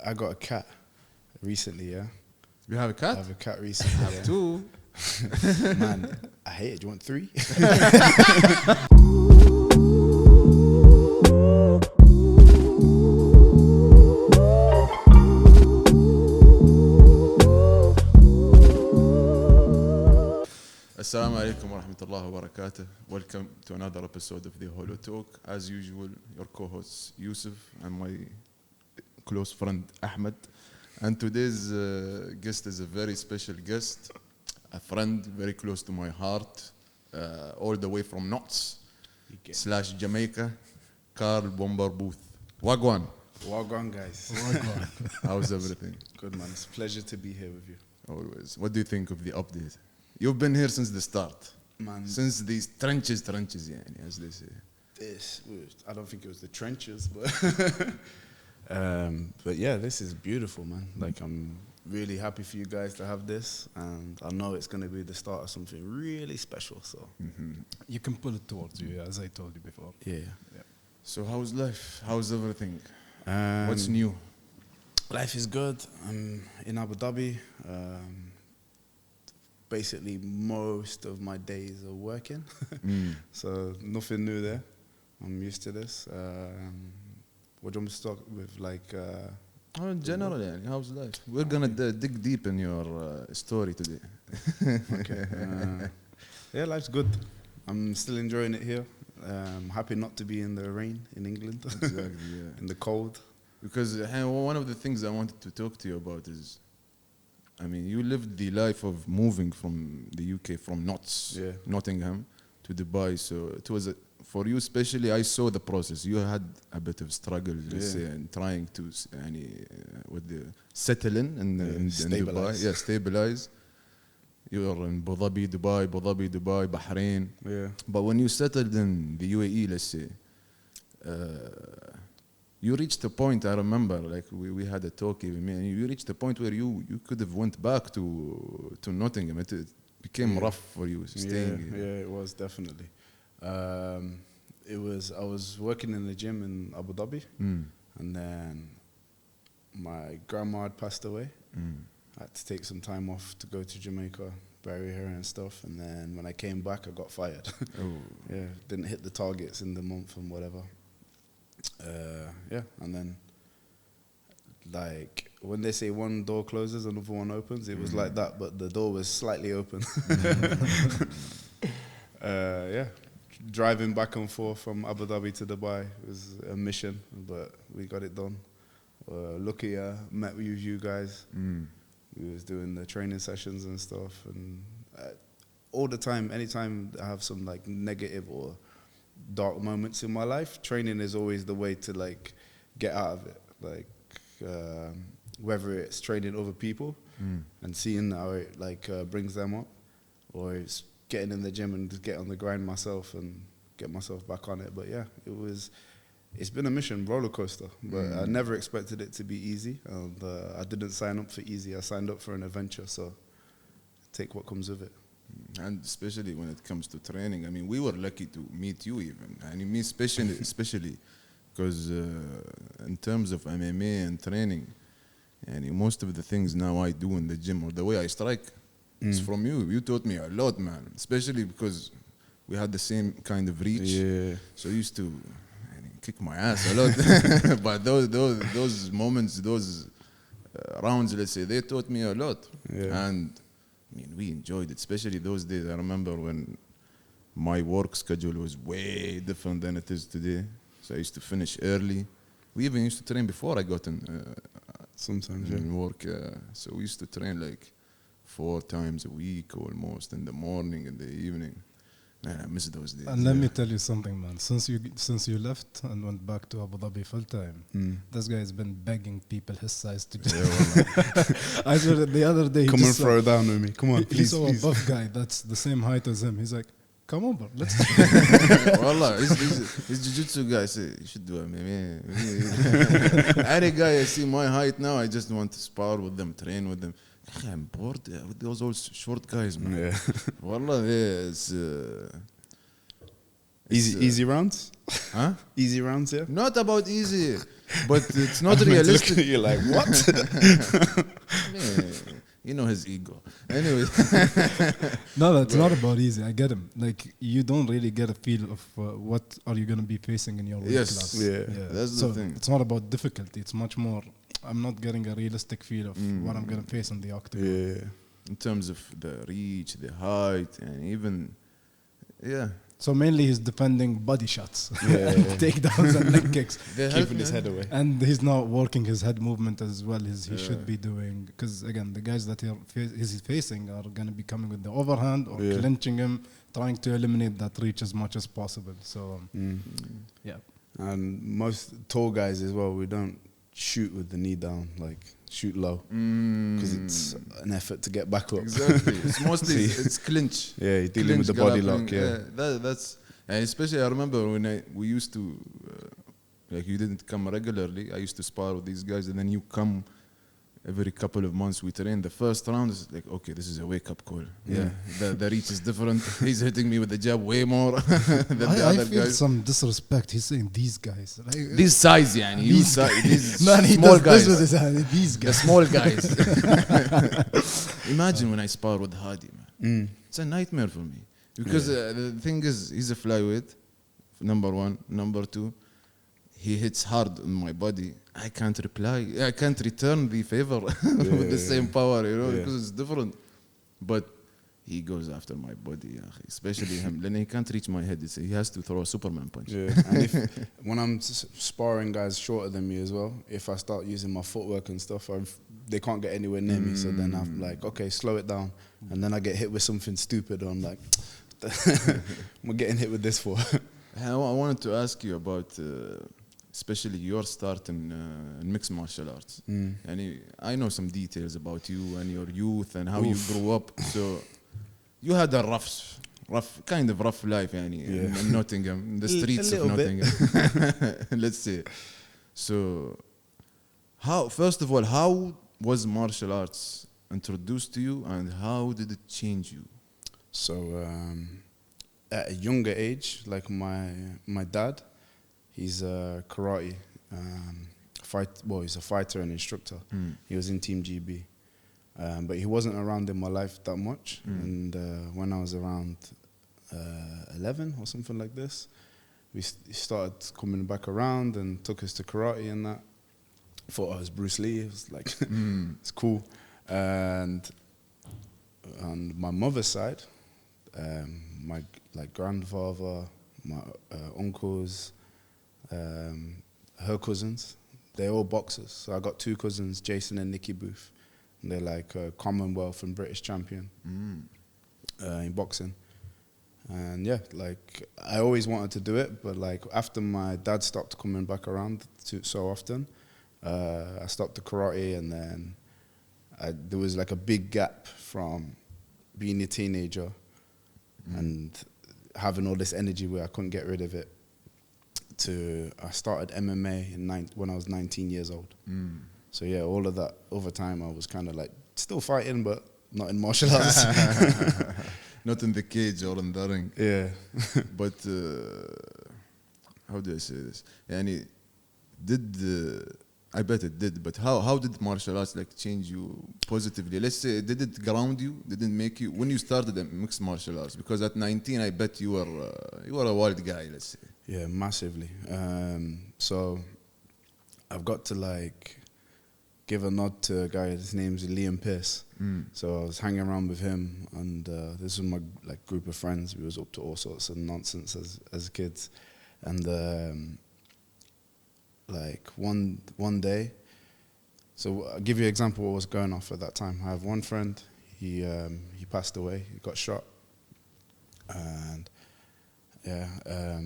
I got a cat recently, yeah. You have a cat? I have a cat recently. I have two. Man, I hate it. Do you want 3? Assalamu alaikum wa rahmatullahi wa barakatuh. Welcome to another episode of the Holo Talk. As usual, your co-host Yusuf and my close friend Ahmed. And today's guest is a very special guest, a friend very close to my heart, all the way from Knots / Jamaica, Carl Boomer Booth. Wagwan. Wagwan, guys. Wagwan. How's everything? Good, man. It's a pleasure to be here with you. Always. What do you think of the update? You've been here since the start. Man, Since these trenches, يعني, as they say. I don't think it was the trenches, but yeah, this is beautiful, man. Like, I'm really happy for you guys to have this, and I know it's going to be the start of something really special. So, You can pull it towards you, as I told you before. yeah. So how's life? How's everything? Um, What's new? Life is good. I'm in Abu Dhabi. Basically, most of my days are working, so nothing new there. I'm used to this. What do you want me to start with? Like, In general, يعني, how's life? We're gonna dig deep in your story today. okay. Yeah, life's good. I'm still enjoying it here. I'm happy not to be in the rain in England, Exactly, yeah. in the cold. Because one of the things I wanted to talk to you about is, I mean, you lived the life of moving from the UK, from Nottingham to Dubai. So it was, for you especially, I saw the process. You had a bit of struggle, let's say, in trying to settle in Dubai. Yeah, stabilize. You were in Abu Dhabi, Dubai, Bahrain. Yeah. But when you settled in the UAE, let's say, you reached a point, I remember, like we had a talk even, and you reached a point where you could have went back to Nottingham. It became rough for you staying. Yeah, it was definitely. I was working in the gym in Abu Dhabi, and then my grandma had passed away. I had to take some time off to go to Jamaica, bury her and stuff, and then when I came back, I got fired. Yeah, didn't hit the targets in the month and whatever. And then, like, when they say one door closes, another one opens, it was like that, but the door was slightly open. Driving back and forth from Abu Dhabi to Dubai was a mission, but we got it done. Lucky I met with you guys. We was doing the training sessions and stuff, and all the time, anytime I have some like negative or dark moments in my life, training is always the way to like get out of it. Like whether it's training other people and seeing how it like brings them up, or it's getting in the gym and just get on the grind myself and get myself back on it. But yeah, it's been a mission, roller coaster, but I never expected it to be easy, and I didn't sign up for easy. I signed up for an adventure, so take what comes with it. And especially when it comes to training, I mean, we were lucky to meet you even. I mean, me especially because in terms of MMA and training, and most of the things now I do in the gym or the way I strike, it's from you. You taught me a lot, man, especially because we had the same kind of reach. Yeah. So I used to kick my ass a lot. But those moments, those rounds, let's say, they taught me a lot. Yeah. And I mean, we enjoyed it, especially those days. I remember when my work schedule was way different than it is today. So I used to finish early. We even used to train before I got in Sometimes, in work. So we used to train like 4 times a week almost, in the morning and the evening. Man, I miss those days. And let me tell you something, man. Since you left and went back to Abu Dhabi full time, this guy has been begging people his size to do. I saw it the other day. Come and throw it down with me. Come on, he please, saw please. a buff guy that's the same height as him. He's like, come on, bro, let's. Wallah, he's jiu-jitsu guy. Say, you should do it, man. Any guy I see my height now, I just want to spar with them, train with them. I'm bored with those old short guys, man. Yeah. Wallah, it's easy rounds? huh? Easy rounds, yeah? Not about easy. But it's not I'm meant to look realistic. at you like, what? Yeah, you know his ego. Anyway, No, it's not about easy. I get him. Like you don't really get a feel of what are you gonna be facing in your weight Yes. class. Yeah. That's the So thing. it's not about difficulty. It's much more. I'm not getting a realistic feel of what I'm gonna face in the octagon. Yeah. In terms of the reach, the height, and even, yeah. So mainly he's defending body shots, Yeah. takedowns and leg kicks, Keeping his head away. and he's not working his head movement as well as he should be doing. Because again, the guys that he's facing are gonna be coming with the overhand or Yeah. clinching him, trying to eliminate that reach as much as possible. So yeah. And most tall guys as well, we don't shoot with the knee down, like shoot low, because it's an effort to get back up. Exactly. It's mostly it's clinch. Yeah, you're dealing with the Clinch, body grappling, lock. Yeah. that's and especially I remember when we used to like you didn't come regularly. I used to spar with these guys, and then you come every couple of months. We train. The first round is like, okay, this is a wake up call. Yeah, the reach is different. He's hitting me with the jab way more than the I other feel guys. some disrespect. He's saying these guys. Like, These size, yani. These man, he small does guys. this with his hand. These The guys. small guys. Imagine when I spar with Hadi, man. It's a nightmare for me. Because the thing is, he's a flyweight, number one. Number two, he hits hard on my body. I can't reply. I can't return the favor with the same power, you know, because it's different. But he goes after my body, especially him. Then he can't reach my head. He has to throw a Superman punch. Yeah. And when I'm sparring guys shorter than me as well, if I start using my footwork and stuff, they can't get anywhere near me. So then I'm like, okay, slow it down. And then I get hit with something stupid. I'm like, I'm getting hit with this for. I wanted to ask you about, especially your start in mixed martial arts. And I know some details about you and your youth and how you grew up. So you had a rough life, in Nottingham, in the streets of Nottingham. Let's say. So, first of all, how was martial arts introduced to you, and how did it change you? So at a younger age, like my dad, he's a karate he's a fighter and instructor. He was in Team GB, but he wasn't around in my life that much. And when I was around 11 or something like this, he started coming back around and took us to karate and that. Thought I was Bruce Lee. It was like it's cool. And on my mother's side, my grandfather, my uncles, her cousins, they're all boxers. So I got two cousins, Jason and Nicky Booth. And they're like Commonwealth and British champion in boxing. And yeah, like I always wanted to do it, but like after my dad stopped coming back around so often, I stopped the karate, and then there was like a big gap from being a teenager and having all this energy where I couldn't get rid of it to I started MMA when I was 19 years old. So yeah, all of that over time I was kind of like still fighting, but not in martial arts. Not in the cage or in the ring. Yeah. But how do I say this? I bet it did, but how did martial arts like change you positively? Let's say, did it ground you? Did it make you, when you started mixed martial arts? Because at 19, I bet you were a wild guy, let's say. Yeah, massively. So I've got to like give a nod to a guy, his name's Liam Pierce. So I was hanging around with him, and this was my like group of friends. We was up to all sorts of nonsense as kids. And like one day, so I'll give you an example of what was going off at that time. I have one friend, he passed away, he got shot. And yeah,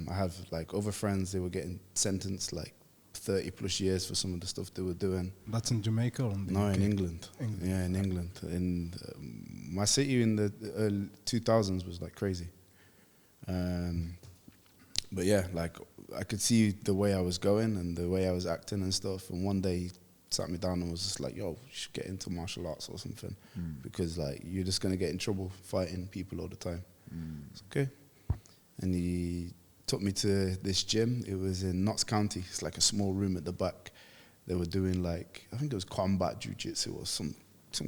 I have like other friends, they were getting sentenced like 30 plus years for some of the stuff they were doing. That's in Jamaica or in the No, UK? in England. Yeah, in England. In my city in the early 2000s was like crazy. But yeah, like I could see the way I was going and the way I was acting and stuff. And one day he sat me down and was just like, yo, you should get into martial arts or something. Because like you're just going to get in trouble fighting people all the time. It's okay. And he took me to this gym. It was in Notts County. It's like a small room at the back. they were doing like, I think it was combat jiu-jitsu or some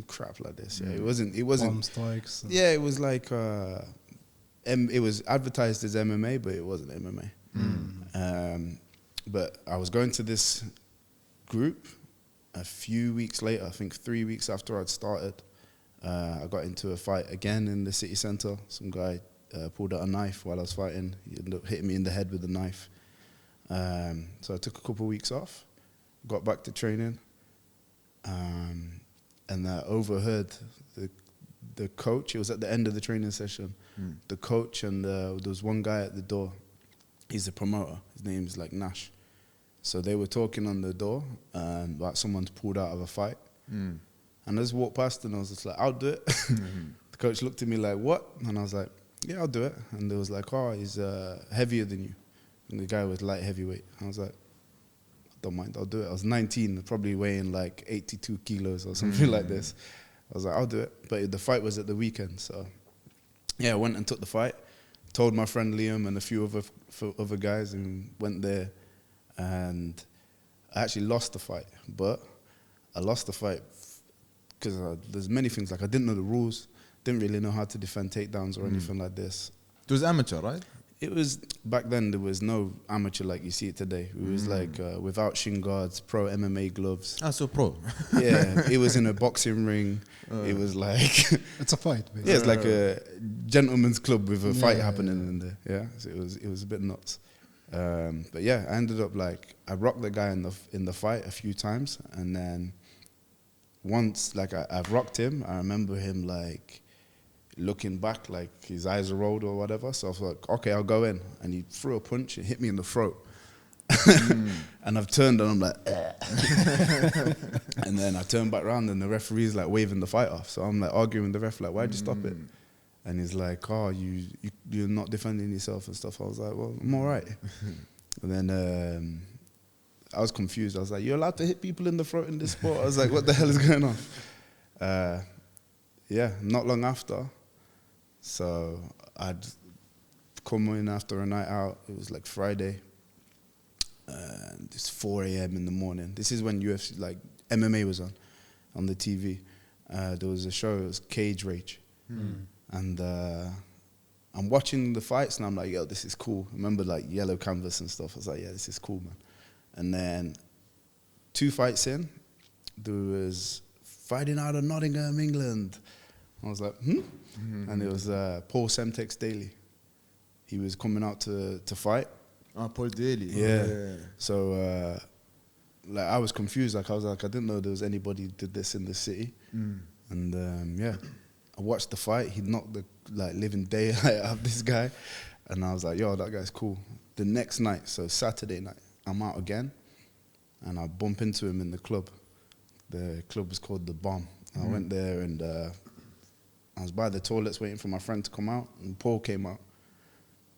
crap like this. Yeah, it wasn't. Palm strikes. Yeah, it was like it was advertised as MMA, but it wasn't MMA. But I was going to this group a few weeks later. I think 3 weeks after I'd started, I got into a fight again in the city centre. Some guy pulled out a knife while I was fighting. He ended up hitting me in the head with the knife. So I took a couple of weeks off, got back to training, and I overheard the coach. It was at the end of the training session. The coach and there was one guy at the door. He's a promoter. His name is like Nash. So they were talking on the door about someone's pulled out of a fight. And I just walked past and I was just like, I'll do it. The coach looked at me like, what? And I was like, yeah, I'll do it. And they was like, oh, he's heavier than you. And the guy was light heavyweight. I was like, don't mind, I'll do it. I was 19, probably weighing like 82 kilos or something like this. I was like, I'll do it. But the fight was at the weekend. So yeah, I went and took the fight. Told my friend Liam and a few other guys and went there. And I actually lost the fight. But I lost the fight because there's many things. Like I didn't know the rules. Didn't really know how to defend takedowns or anything like this. It was amateur, right? It was, back then there was no amateur like you see it today. It was like without shin guards, pro MMA gloves. Ah, so pro. Yeah, it was in a boxing ring. It was like... It's a fight, basically. Yeah, it's like a gentleman's club with a fight happening in there. Yeah, so it was a bit nuts. But yeah, I ended up like, I rocked the guy in the fight a few times. And then once, like I rocked him, I remember him like... looking back, like his eyes are rolled or whatever. So I was like, okay, I'll go in. And he threw a punch and hit me in the throat. And I've turned and I'm like, and then I turned back around and the referee's like waving the fight off. So I'm like arguing with the ref, like, why'd you stop it? And he's like, oh, you're not defending yourself and stuff. I was like, well, I'm all right. And then I was confused. I was like, you're allowed to hit people in the throat in this sport? I was like, what the hell is going on? Yeah, not long after. So I'd come in after a night out. It was like Friday. And it's 4 a.m. in the morning. This is when UFC, like MMA was on the TV. There was a show, it was Cage Rage. And I'm watching the fights and I'm like, yo, this is cool. I remember like yellow canvas and stuff. I was like, yeah, this is cool, man. And then 2 fights in, there was fighting out of Nottingham, England. I was like, And it was Paul Daley. He was coming out to fight. Ah, Paul Daley. Yeah. So, like, I was confused. Like, I was like, I didn't know there was anybody who did this in the city. And, yeah, I watched the fight. He knocked the, like, living daylight out of this guy. And I was like, yo, that guy's cool. The next night, so Saturday night, I'm out again. And I bump into him in the club. The club was called The Bomb. I went there and I was by the toilets waiting for my friend to come out, and Paul came out.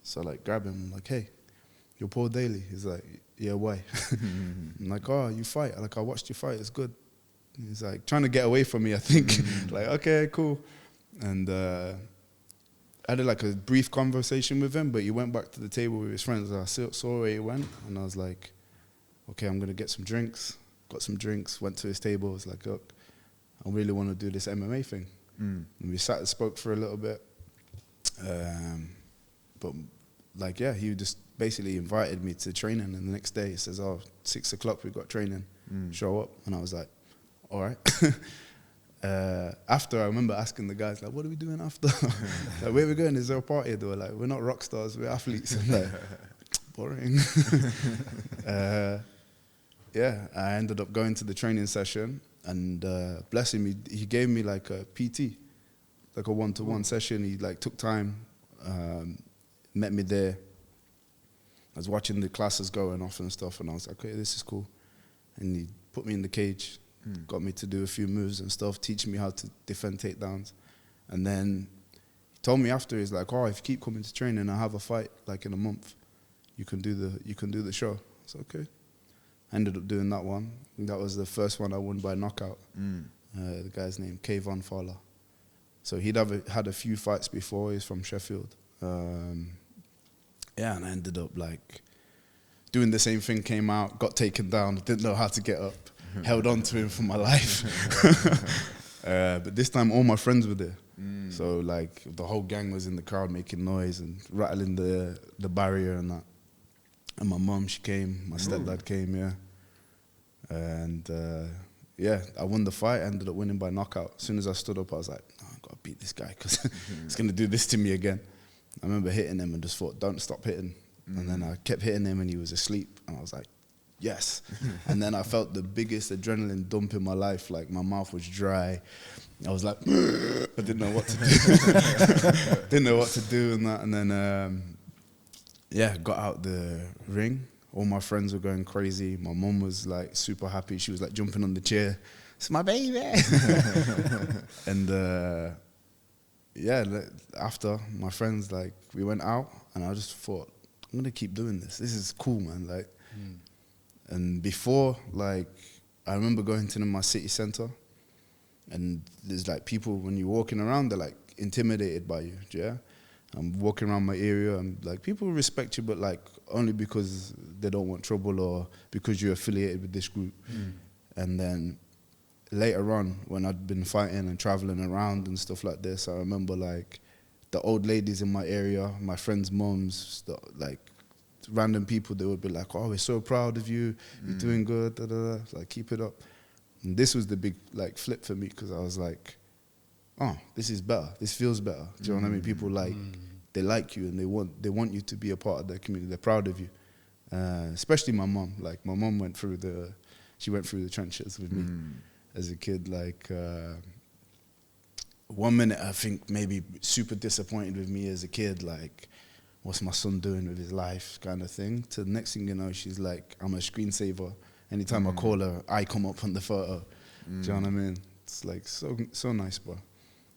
So I like grab him, I'm like, hey, you're Paul Daley. He's like, yeah, why? I'm like, oh, you fight. I'm like, I watched you fight, it's good. He's like trying to get away from me, I think. Like, okay, cool. And I had like a brief conversation with him, but he went back to the table with his friends. I saw where he went, and I was like, okay, I'm gonna get some drinks. Got some drinks, went to his table, was like, look, I really want to do this MMA thing. And we sat and spoke for a little bit. But like, yeah, he just basically invited me to training, and the next day he says, oh, 6 o'clock we've got training, show up. And I was like, all right. After, I remember asking the guys, like, what are we doing after? Like, where are we going? Is there a party? They were like, we're not rock stars, we're athletes. I'm like, boring. Yeah, I ended up going to the training session, and bless him, he gave me like a PT, like a one-to-one session. He like took time, met me there. I was watching the classes going off and stuff, and I was like, okay, this is cool. And he put me in the cage, got me to do a few moves and stuff, teaching me how to defend takedowns. And then he told me after, he's like, oh, if you keep coming to training, I'll have a fight like in a month. You can do the show. I said, okay. I ended up doing that one. That was the first one I won by knockout. The guy's name, Kayvon Fowler. So he'd had a few fights before. He's from Sheffield. Yeah, and I ended up like doing the same thing, came out, got taken down, didn't know how to get up. held on to him for my life. But this time all my friends were there. So like the whole gang was in the crowd making noise and rattling the barrier and that. And my mom, she came, my stepdad came, yeah. And yeah, I won the fight, ended up winning by knockout. As soon as I stood up, I was like, no, I've got to beat this guy because he's going to do this to me again. I remember hitting him and just thought, don't stop hitting. And then I kept hitting him and he was asleep. And I was like, yes. And then I felt the biggest adrenaline dump in my life. Like my mouth was dry. I was like, I didn't know what to do. Didn't know what to do and that. And then, yeah, got out the ring. All my friends were going crazy. My mum was like super happy. She was like jumping on the chair. It's my baby. And yeah, after my friends, like we went out and I just thought, I'm going to keep doing this. This is cool, man. Like, and before, like, I remember going to my city center and there's like people, when you're walking around, they're like intimidated by you, yeah? I'm walking around my area and like people respect you, but like only because they don't want trouble or because you're affiliated with this group. And then later on, when I'd been fighting and traveling around and stuff like this, I remember like the old ladies in my area, my friends' moms, like random people, they would be like, oh, we're so proud of you, you're doing good, da, da, da. Like, keep it up. And this was the big like flip for me because I was like, oh, this is better. This feels better. Do you know what I mean? People like, they like you and they want you to be a part of their community. They're proud of you. Especially my mom. Like my mom went through the trenches with me as a kid. Like 1 minute I think maybe super disappointed with me as a kid. Like, what's my son doing with his life kind of thing. To the next thing you know, she's like, I'm a screensaver. Anytime I call her, I come up on the photo. Do you know what I mean? It's like so nice, bro.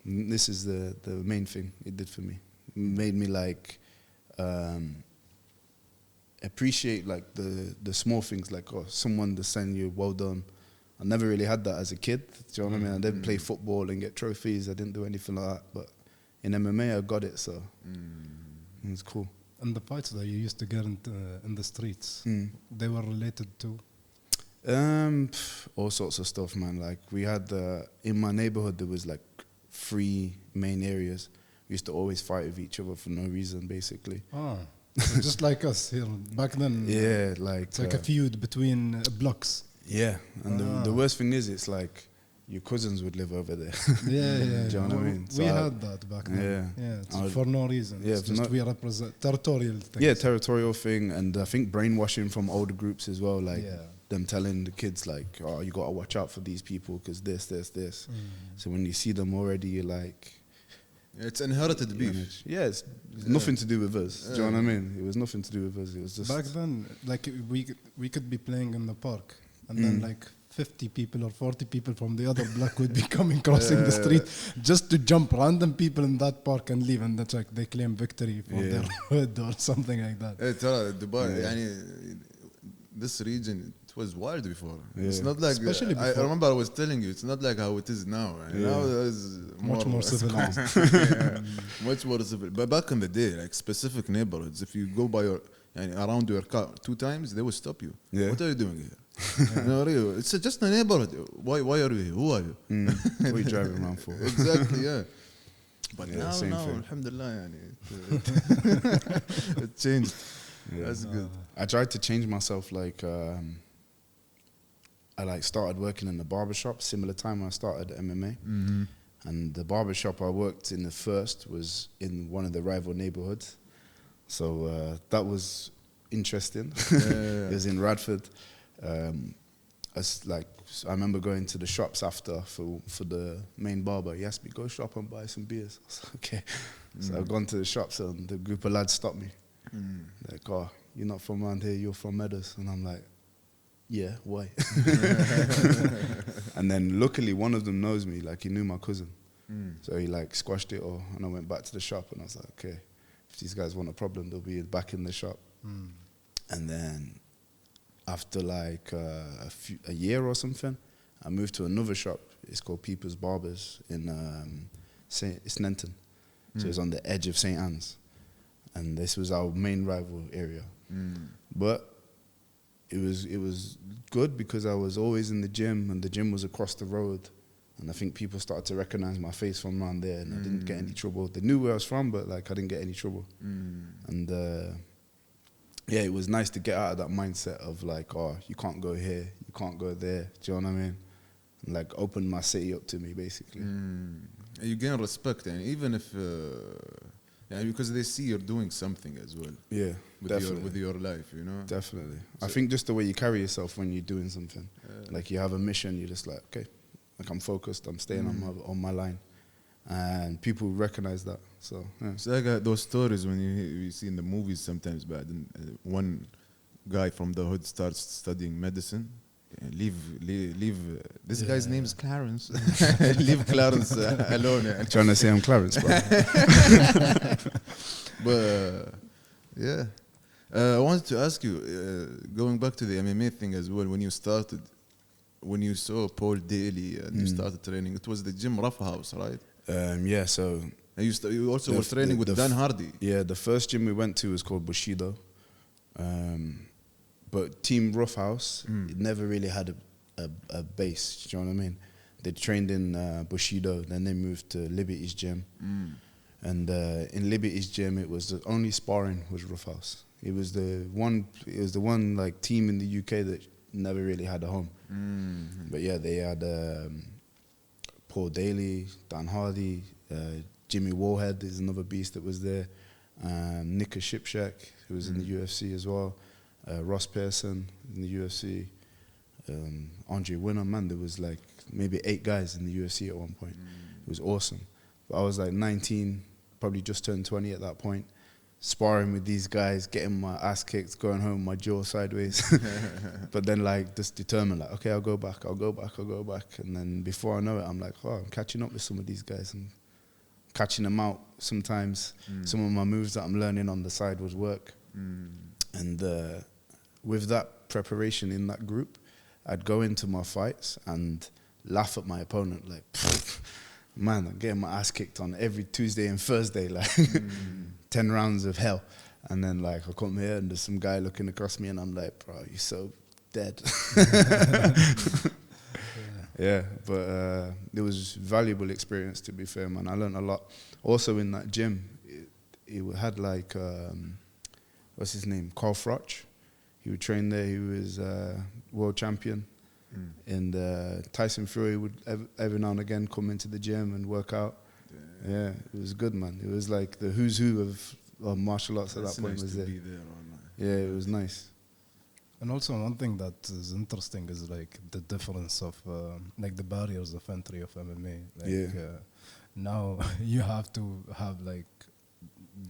This is the main thing it did for me. It made me like appreciate like the small things, like someone to send you well done. I never really had that as a kid. Do you know what I mean? I didn't play football and get trophies. I didn't do anything like that. But in MMA, I got it, so it was cool. And the fights that you used to get in the streets, they were related to? All sorts of stuff, man. Like we had in my neighborhood, there was like 3 main areas. We used to always fight with each other for no reason, basically. Ah, so just like us here back then. Yeah, like it's like a feud between blocks. Yeah, and the worst thing is, it's like your cousins would live over there. Yeah. Do you know what I mean? We had that back then. Yeah, it's for no reason. Yeah, it's just we represent territorial things. Yeah, territorial thing, and I think brainwashing from older groups as well. Like them telling the kids like, oh, you got to watch out for these people because this. So when you see them already, you're like, it's inherited beef. Yeah, it's nothing to do with us. Do you know what I mean? It was nothing to do with us. It was just back then. Like we could be playing in the park, and then like 50 people or 40 people from the other block would be crossing the street just to jump random people in that park and leave, and that's like they claim victory for their hood or something like that. Dubai, this region, it was wild before. It's not like, especially before. I remember I was telling you, it's not like how it is now. Now it's much more civilized. Much more civilized. But back in the day, like specific neighborhoods, if you go by around your car 2 times, they will stop you. What are you doing here? No, really, it's just a neighborhood. Why are you here? Who are you? What are you driving around for? Exactly, yeah. But now, thing. alhamdulillah, it changed. That's good. I tried to change myself. Like I like started working in the barbershop similar time when I started MMA. And the barbershop I worked in the first was in one of the rival neighborhoods. So that was interesting. It was in Radford. I remember going to the shops after for the main barber. He asked me, go shop and buy some beers. I was like, okay. So I've gone to the shops and the group of lads stopped me. Like, oh, you're not from around here, you're from Meadows. And I'm like, yeah, why? And then luckily one of them knows me, like he knew my cousin. So he like squashed it all, and I went back to the shop and I was like, okay, if these guys want a problem, they'll be back in the shop. And then after like a year or something, I moved to another shop. It's called People's Barbers in it's Nenton. So it's on the edge of St. Anne's. And this was our main rival area. But it was good because I was always in the gym, and the gym was across the road. And I think people started to recognize my face from around there, and I didn't get any trouble. They knew where I was from, but like I didn't get any trouble. And yeah, it was nice to get out of that mindset of like, oh, you can't go here, you can't go there. Do you know what I mean? And like opened my city up to me, basically. You gain respect, and even if because they see you're doing something as well. Yeah, definitely. With your life, you know. Definitely. So I think just the way you carry yourself when you're doing something, like you have a mission, you're just like, okay, like I'm focused, I'm staying on my line, and people recognize that. So yeah. So I got those stories when you see in the movies sometimes. But one guy from the hood starts studying medicine. Leave. This guy's name is Clarence. Leave Clarence alone. Trying to say I'm Clarence, bro. But yeah, I wanted to ask you, going back to the MMA thing as well. When you saw Paul Daley and you started training, it was the gym Rough House, right? Yeah. So and you also were training with Dan Hardy. Yeah, the first gym we went to was called Bushido. But Team Rough House, it never really had a base. Do you know what I mean? They trained in Bushido, then they moved to Liberty's gym. And in Liberty's gym, it was the only sparring was Rough House. It was the one like team in the UK that never really had a home. But yeah, they had Paul Daley, Dan Hardy, Jimmy Warhead is another beast that was there. Nika Shipshak, who was in the UFC as well. Ross Pearson in the UFC, Andre Winner, man, there was like maybe 8 guys in the UFC at one point. It was awesome. But I was like 19, probably just turned 20 at that point, sparring with these guys, getting my ass kicked, going home, my jaw sideways. But then like just determined, like, okay, I'll go back. And then before I know it, I'm like, oh, I'm catching up with some of these guys and catching them out. Sometimes some of my moves that I'm learning on the side would work. And with that preparation in that group, I'd go into my fights and laugh at my opponent like, man, I'm getting my ass kicked on every Tuesday and Thursday, like 10 rounds of hell. And then like I come here and there's some guy looking across me and I'm like, bro, you're so dead. Yeah, but it was valuable experience, to be fair, man. I learned a lot. Also in that gym, it had like, what's his name? Carl Froch. He would train there. He was world champion. And Tyson Fury would every now and again come into the gym and work out. Yeah, it was good, man. It was like the who's who of martial arts at that point was there. Yeah, it was nice. And also one thing that is interesting is like the difference of like the barriers of entry of MMA. Like now you have to have like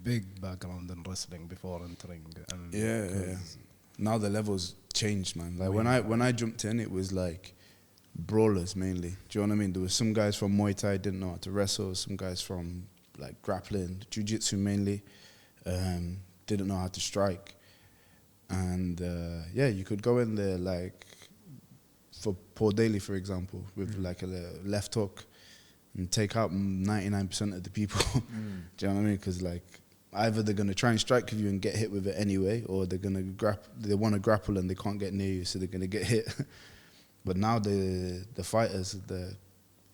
big background in wrestling before entering. And yeah. Now the levels changed, man. Like when I jumped in, it was like brawlers mainly. Do you know what I mean? There was some guys from Muay Thai didn't know how to wrestle. Some guys from like grappling, jiu-jitsu mainly, didn't know how to strike. And yeah, you could go in there like for Paul Daley, for example, with like a left hook and take out 99% of the people. Do you know what I mean? Because like either they're gonna try and strike with you and get hit with it anyway, or they're gonna they want to grapple and they can't get near you, so they're gonna get hit. But now the fighters, the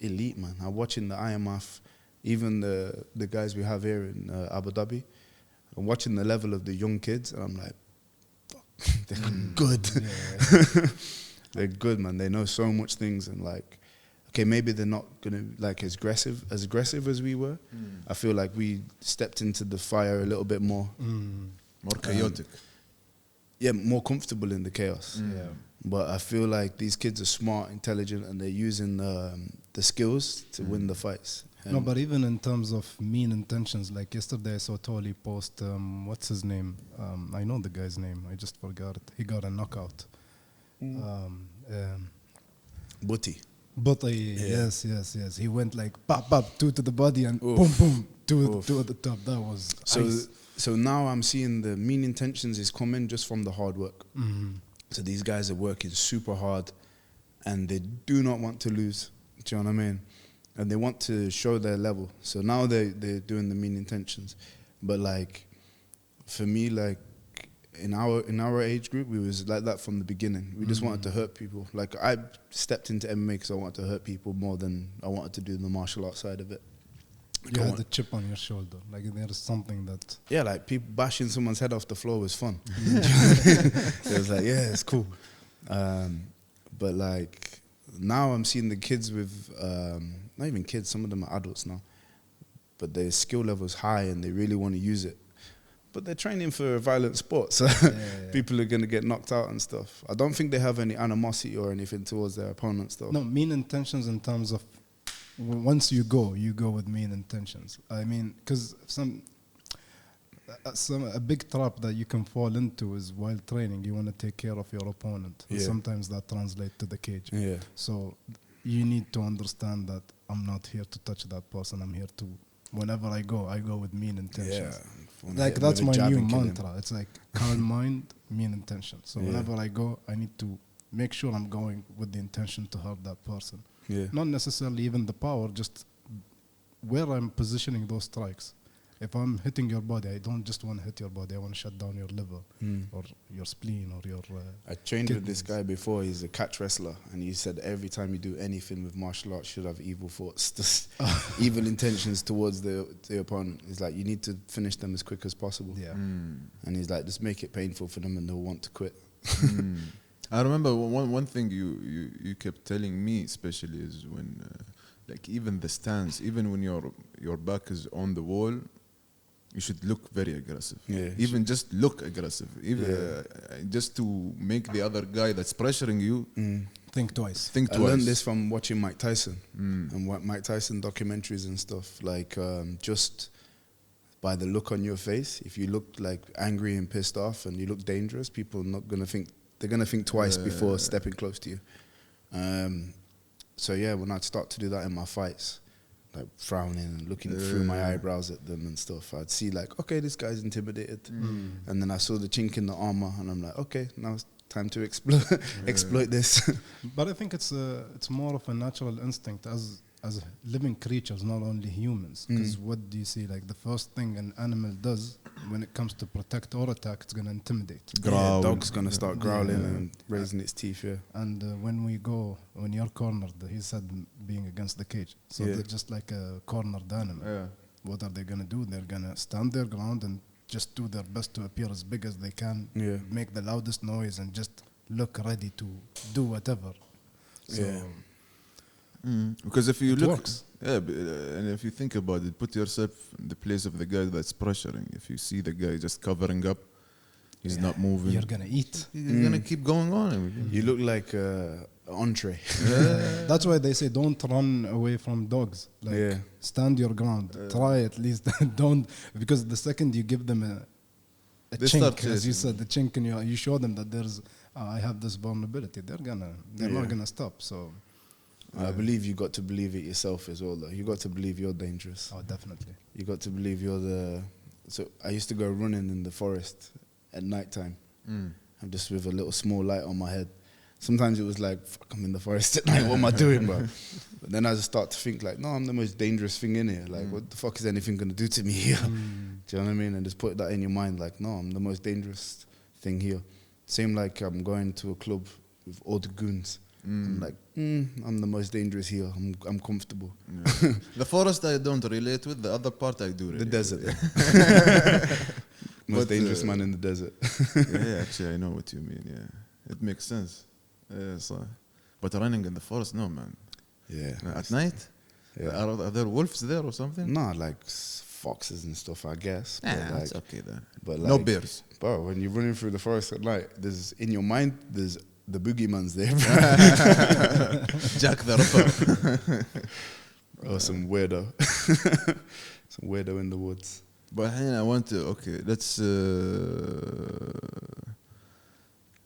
elite, man. I'm watching the IMF, even the guys we have here in Abu Dhabi. I'm watching the level of the young kids, and I'm like, they're good. They're good, man. They know so much things, and like, okay, maybe they're not gonna like as aggressive as we were. I feel like we stepped into the fire a little bit more, more chaotic. Yeah, more comfortable in the chaos. Yeah. But I feel like these kids are smart, intelligent, and they're using the skills to win the fights. No, but even in terms of mean intentions, like yesterday I saw Tolly post, what's his name? I know the guy's name, I just forgot it. He got a knockout. Butty. Yes. He went like pop, 2 to the body and boom, 2 at the top. That was ice. So now I'm seeing the mean intentions is coming just from the hard work. So these guys are working super hard and they do not want to lose. Do you know what I mean? And they want to show their level. So now they're doing the mean intentions. But like, for me, like, in our age group, we was like that from the beginning. We just wanted to hurt people. Like I stepped into MMA because I wanted to hurt people more than I wanted to do the martial arts side of it. You had the chip on your shoulder. Like there is something that. Yeah, like people bashing someone's head off the floor was fun. It was like, yeah, it's cool. But like now I'm seeing the kids with, not even kids, some of them are adults now, but their skill level is high and they really want to use it. But they're training for a violent sport, so people are going to get knocked out and stuff. I don't think they have any animosity or anything towards their opponents, though. No, mean intentions in terms of once you go with mean intentions. I mean, because a big trap that you can fall into is while training, you want to take care of your opponent. And sometimes that translates to the cage. Yeah. So you need to understand that I'm not here to touch that person. I'm here to, whenever I go with mean intentions. Yeah. Like that's my new mantra. It's like calm mind, mean intention. So whenever I go, I need to make sure I'm going with the intention to hurt that person. Yeah. Not necessarily even the power, just where I'm positioning those strikes. If I'm hitting your body, I don't just want to hit your body. I want to shut down your liver or your spleen or your. I trained with this guy before. He's a catch wrestler, and he said every time you do anything with martial arts, you should have evil thoughts, just evil intentions towards the opponent. He's like, you need to finish them as quick as possible. Yeah. And he's like, just make it painful for them, and they'll want to quit. I remember one thing you kept telling me, especially, is when like even the stance, even when your back is on the wall, you should look very aggressive. Yeah, even just look aggressive, even just to make the other guy that's pressuring you think twice. I learned this from watching Mike Tyson and what Mike Tyson documentaries and stuff. Like just by the look on your face, if you look like angry and pissed off and you look dangerous, people are not gonna think. They're gonna think twice before stepping close to you. So yeah, when I'd start to do that in my fights, like frowning and looking through my eyebrows at them and stuff, I'd see like, okay, this guy's intimidated. And then I saw the chink in the armor and I'm like, okay, now it's time to exploit this. But I think it's more of a natural instinct as living creatures, not only humans. Because what do you see? Like the first thing an animal does when it comes to protect or attack, it's going to intimidate. Yeah, dog's going to start growling and raising its teeth, And when you're cornered, he said being against the cage. So they're just like a cornered animal. What are they going to do? They're going to stand their ground and just do their best to appear as big as they can, make the loudest noise and just look ready to do whatever. So because if you look, works. And if you think about it, put yourself in the place of the guy that's pressuring. If you see the guy just covering up, he's not moving, you're gonna eat. He's gonna keep going on. You look like an entree. That's why they say don't run away from dogs. Like stand your ground. Try at least. Don't, because the second you give them a chink, as you said, the chink in you show them that there's I have this vulnerability. They're not gonna stop. So. I believe you got to believe it yourself as well, though. You got to believe you're dangerous. Oh, definitely. You got to believe you're the. So I used to go running in the forest at night time. I'm just with a little small light on my head. Sometimes it was like, fuck, I'm in the forest at night. What am I doing, bro? But then I just start to think like, no, I'm the most dangerous thing in here. Like, what the fuck is anything gonna do to me here? Do you know what I mean? And just put that in your mind, like, no, I'm the most dangerous thing here. Same like I'm going to a club with all the goons. I'm like, I'm the most dangerous here. I'm comfortable. The forest I don't relate with. The other part I do relate. The desert. Most dangerous man in the desert. Actually, I know what you mean. Yeah, it makes sense. So, but running in the forest, no, man. Yeah. At night, are there wolves there or something? No, like foxes and stuff, I guess. That's like, okay then. But no like, bears. Bro, when you're running through the forest at night, there's in your mind, there's the boogeyman's there. Jack the Ripper. Or some weirdo. Some weirdo in the woods. But I want to,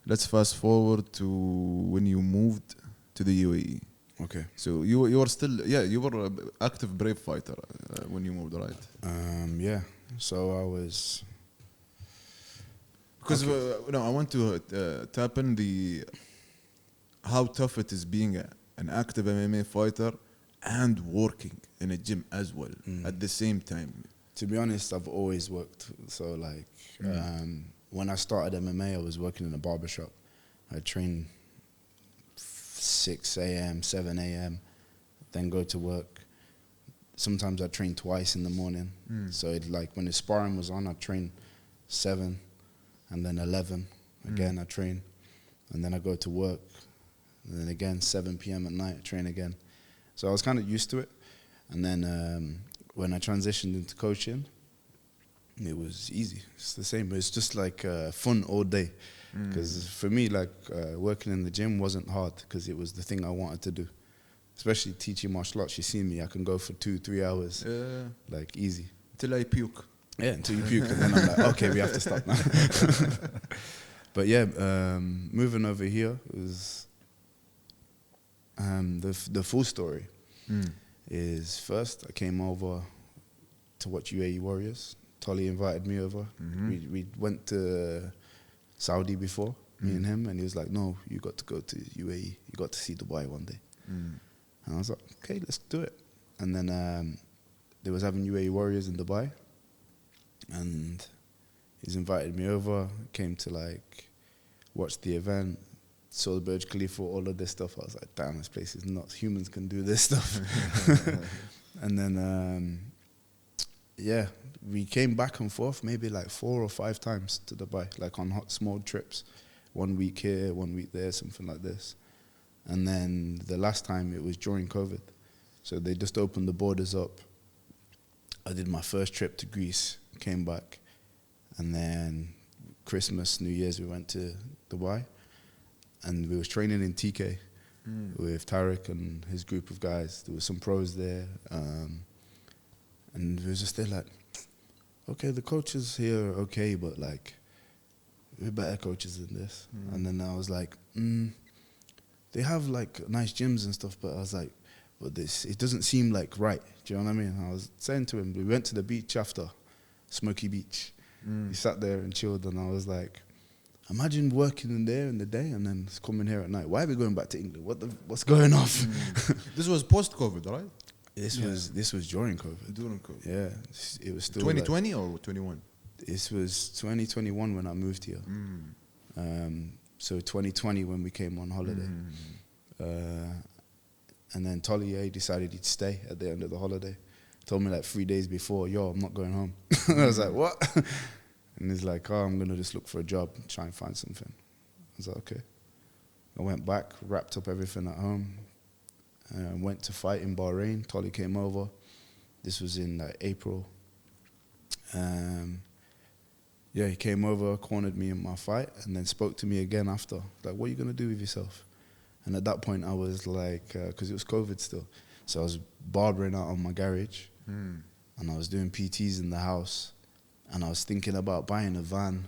let's fast forward to when you moved to the UAE. Okay. So you were still, you were an active brave fighter when you moved, right? Yeah. So I was... Because I want to tap in how tough it is being an active MMA fighter and working in a gym as well at the same time. To be honest, I've always worked. So like when I started MMA, I was working in a barbershop. I trained 6 a.m., 7 a.m., then go to work. Sometimes I train twice in the morning. So it, like when the sparring was on, I'd train 7 and then 11. Again, I train. And then I go to work. And then again, 7 p.m. at night, I train again. So I was kind of used to it. And then when I transitioned into coaching, it was easy. It's the same. It's just like fun all day. Because for me, like working in the gym wasn't hard because it was the thing I wanted to do. Especially teaching martial arts. You see me, I can go for 2-3 hours. Yeah. Like easy. Until I puke. Yeah, until you puke. And then I'm like, okay, we have to stop now. But yeah, moving over here was the full story. Is first I came over to watch UAE Warriors. Tolly invited me over. We went to Saudi before, me and him, and he was like, no, you got to go to UAE. You got to see Dubai one day. And I was like, okay, let's do it. And then they was having UAE Warriors in Dubai, and he's invited me over, came to like watch the event, saw the Burj Khalifa, all of this stuff. I was like, damn, this place is nuts. Humans can do this stuff. And then, yeah, we came back and forth maybe like 4 or 5 times to Dubai, like on small trips. 1 week here, 1 week there, something like this. And then the last time it was during COVID. So they just opened the borders up. I did my first trip to Greece, came back. And then Christmas, New Year's, we went to Dubai. And we was training in TK with Tariq and his group of guys. There was some pros there. And we was just there like, okay, the coaches here are okay, but like, we're better coaches than this. And then I was like, they have like nice gyms and stuff, but I was like, but this, it doesn't seem like right. Do you know what I mean? I was saying to him, we went to the beach after, Smoky Beach. We sat there and chilled, and I was like, imagine working in there in the day and then coming here at night. Why are we going back to England? What's going off? This was post-COVID, right? This was during COVID. During COVID. Yeah, it was still 2020 or 21? This was 2021 when I moved here. So 2020 when we came on holiday. And then Tolly decided he'd stay at the end of the holiday. Told me like 3 days before, yo, I'm not going home. I was like, what? And he's like, oh, I'm going to just look for a job, try and find something. I was like, okay. I went back, wrapped up everything at home, went to fight in Bahrain. Tolly came over. This was in like April. Yeah, he came over, cornered me in my fight, and then spoke to me again after. Like, what are you going to do with yourself? And at that point, I was like, because it was COVID still. So I was barbering out on my garage, and I was doing PTs in the house, and I was thinking about buying a van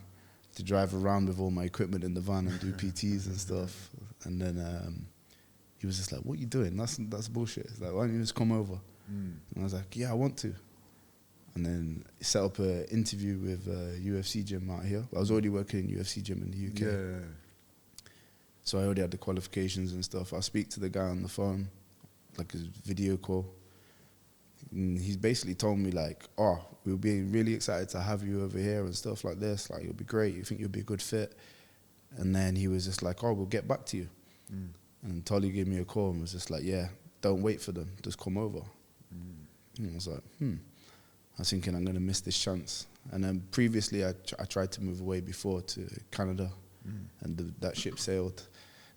to drive around with all my equipment in the van and do PTs and stuff. And then he was just like, what are you doing? That's bullshit. He's like, why don't you just come over? And I was like, yeah, I want to. And then set up an interview with a UFC gym out here. I was already working in UFC gym in the UK. Yeah. So I already had the qualifications and stuff. I speak to the guy on the phone, like a video call. And he's basically told me like, oh, we'll be really excited to have you over here and stuff like this. Like, it'll be great. You think you'll be a good fit? And then he was just like, oh, we'll get back to you. And Tolly gave me a call and was just like, yeah, don't wait for them. Just come over. And I was like, I was thinking I'm going to miss this chance. And then previously I tried to move away before to Canada, and that ship sailed.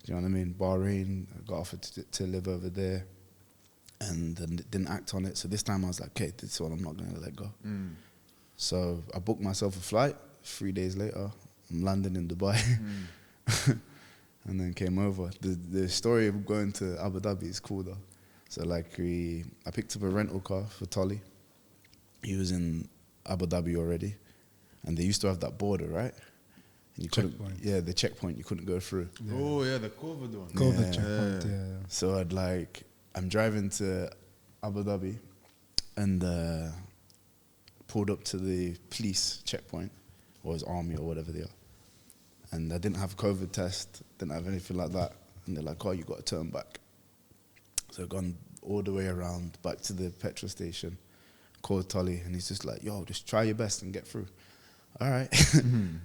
Do you know what I mean? Bahrain, I got offered to live over there, and then didn't act on it. So this time I was like, okay, this is one I'm not going to let go. So I booked myself a flight. 3 days later, I'm landing in Dubai. And then came over. The story of going to Abu Dhabi is cool though. So like I picked up a rental car for Tolly. He was in Abu Dhabi already, and they used to have that border, right? And you couldn't, the checkpoint, you couldn't go through. Yeah. Oh yeah, the COVID one. COVID checkpoint, yeah. So I'm driving to Abu Dhabi, and pulled up to the police checkpoint, or his army or whatever they are, and I didn't have a COVID test, didn't have anything like that, and they're like, oh, you got to turn back. So I've gone all the way around back to the petrol station. Called Tolly, and he's just like, yo, just try your best and get through. all right.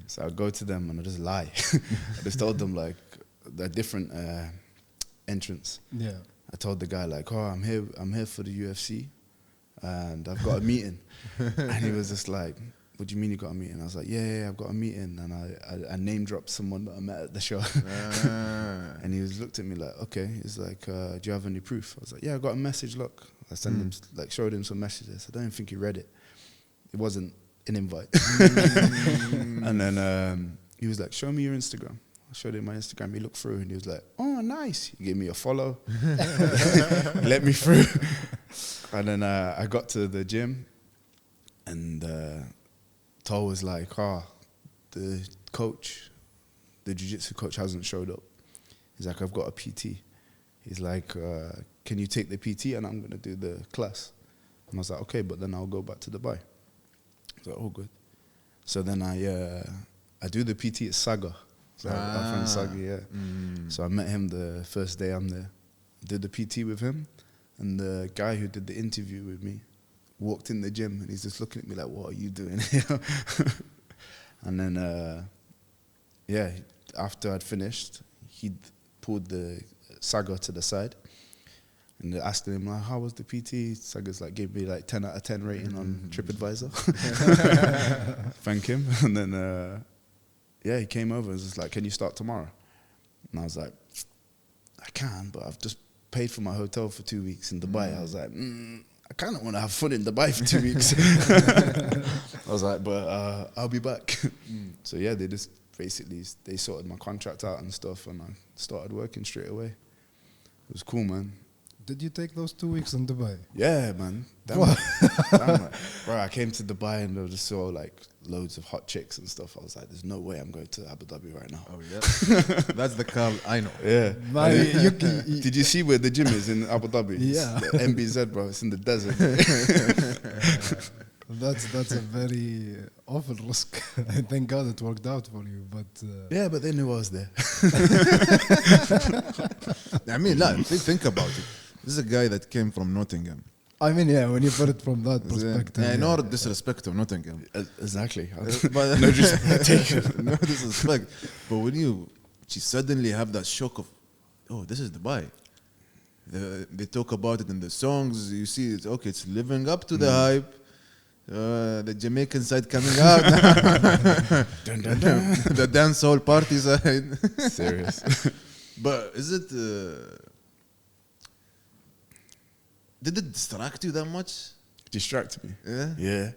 So I go to them and I just lie. I just told them like the different entrance. Yeah. I told the guy like, oh, I'm here for the UFC and I've got a meeting. And he was just like, what do you mean you got a meeting? I was like, yeah, I've got a meeting. And I name dropped someone that I met at the show. And he was looked at me like, okay. He's like, do you have any proof? I was like, yeah, I got a message, look. I sent him, like, showed him some messages. I don't even think he read it. It wasn't an invite. And then he was like, show me your Instagram. I showed him my Instagram. He looked through and he was like, oh, nice. He gave me a follow. He let me through. And then I got to the gym and Tol was like, the coach, the jiu-jitsu coach hasn't showed up. He's like, I've got a PT. He's like, can you take the PT and I'm going to do the class? And I was like, okay, but then I'll go back to Dubai. I was like, oh, good. So then I do the PT at Saga. So our friend Saga, yeah. So I met him the first day I'm there. Did the PT with him. And the guy who did the interview with me walked in the gym and he's just looking at me like, what are you doing here? And then, after I'd finished, he'd pulled the Saga to the side and asked him, like, how was the PT? Saga's like, gave me like 10 out of 10 rating on TripAdvisor. Thank him. And then, he came over and was just like, can you start tomorrow? And I was like, I can, but I've just paid for my hotel for 2 weeks in Dubai. I was like, I kind of want to have fun in Dubai for 2 weeks. I was like, but I'll be back. So yeah, they just basically, they sorted my contract out and stuff and I started working straight away. It was cool, man. Did you take those 2 weeks in Dubai? Yeah, man. Bro, I came to Dubai and I just saw like loads of hot chicks and stuff. I was like, there's no way I'm going to Abu Dhabi right now. Oh, yeah. That's the Carl I know. Yeah. Did you see where the gym is in Abu Dhabi? Yeah. It's the MBZ, bro. It's in the desert. That's a very awful risk. Thank God it worked out for you, but... Yeah, but they knew I was there. I mean, think about it. This is a guy that came from Nottingham. I mean, yeah, when you put it from that perspective. Yeah, no disrespect of Nottingham. Exactly. But No disrespect. No disrespect. But when you suddenly have that shock of, oh, this is Dubai. They talk about it in the songs. You see, it's living up to the hype. The Jamaican side coming out. Dun, dun, dun. The dancehall party side. Serious. But is it... did it distract you that much? Distract me. Yeah? Yeah.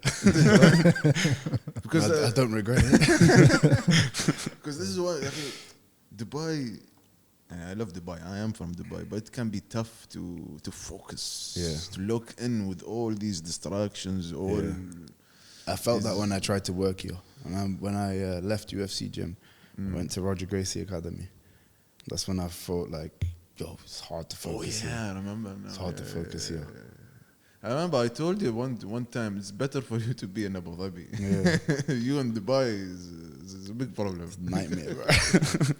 Because I don't regret it. Because this is why I think Dubai, I love Dubai. I am from Dubai, but it can be tough to focus, to look in with all these distractions. I felt that when I tried to work here. When I left UFC gym, I went to Roger Gracie Academy. That's when I thought like, yo, it's hard to focus here. I remember now. It's hard to focus here. I remember I told you one time it's better for you to be in Abu Dhabi. Yeah. You in Dubai is a big problem. It's a nightmare, bro.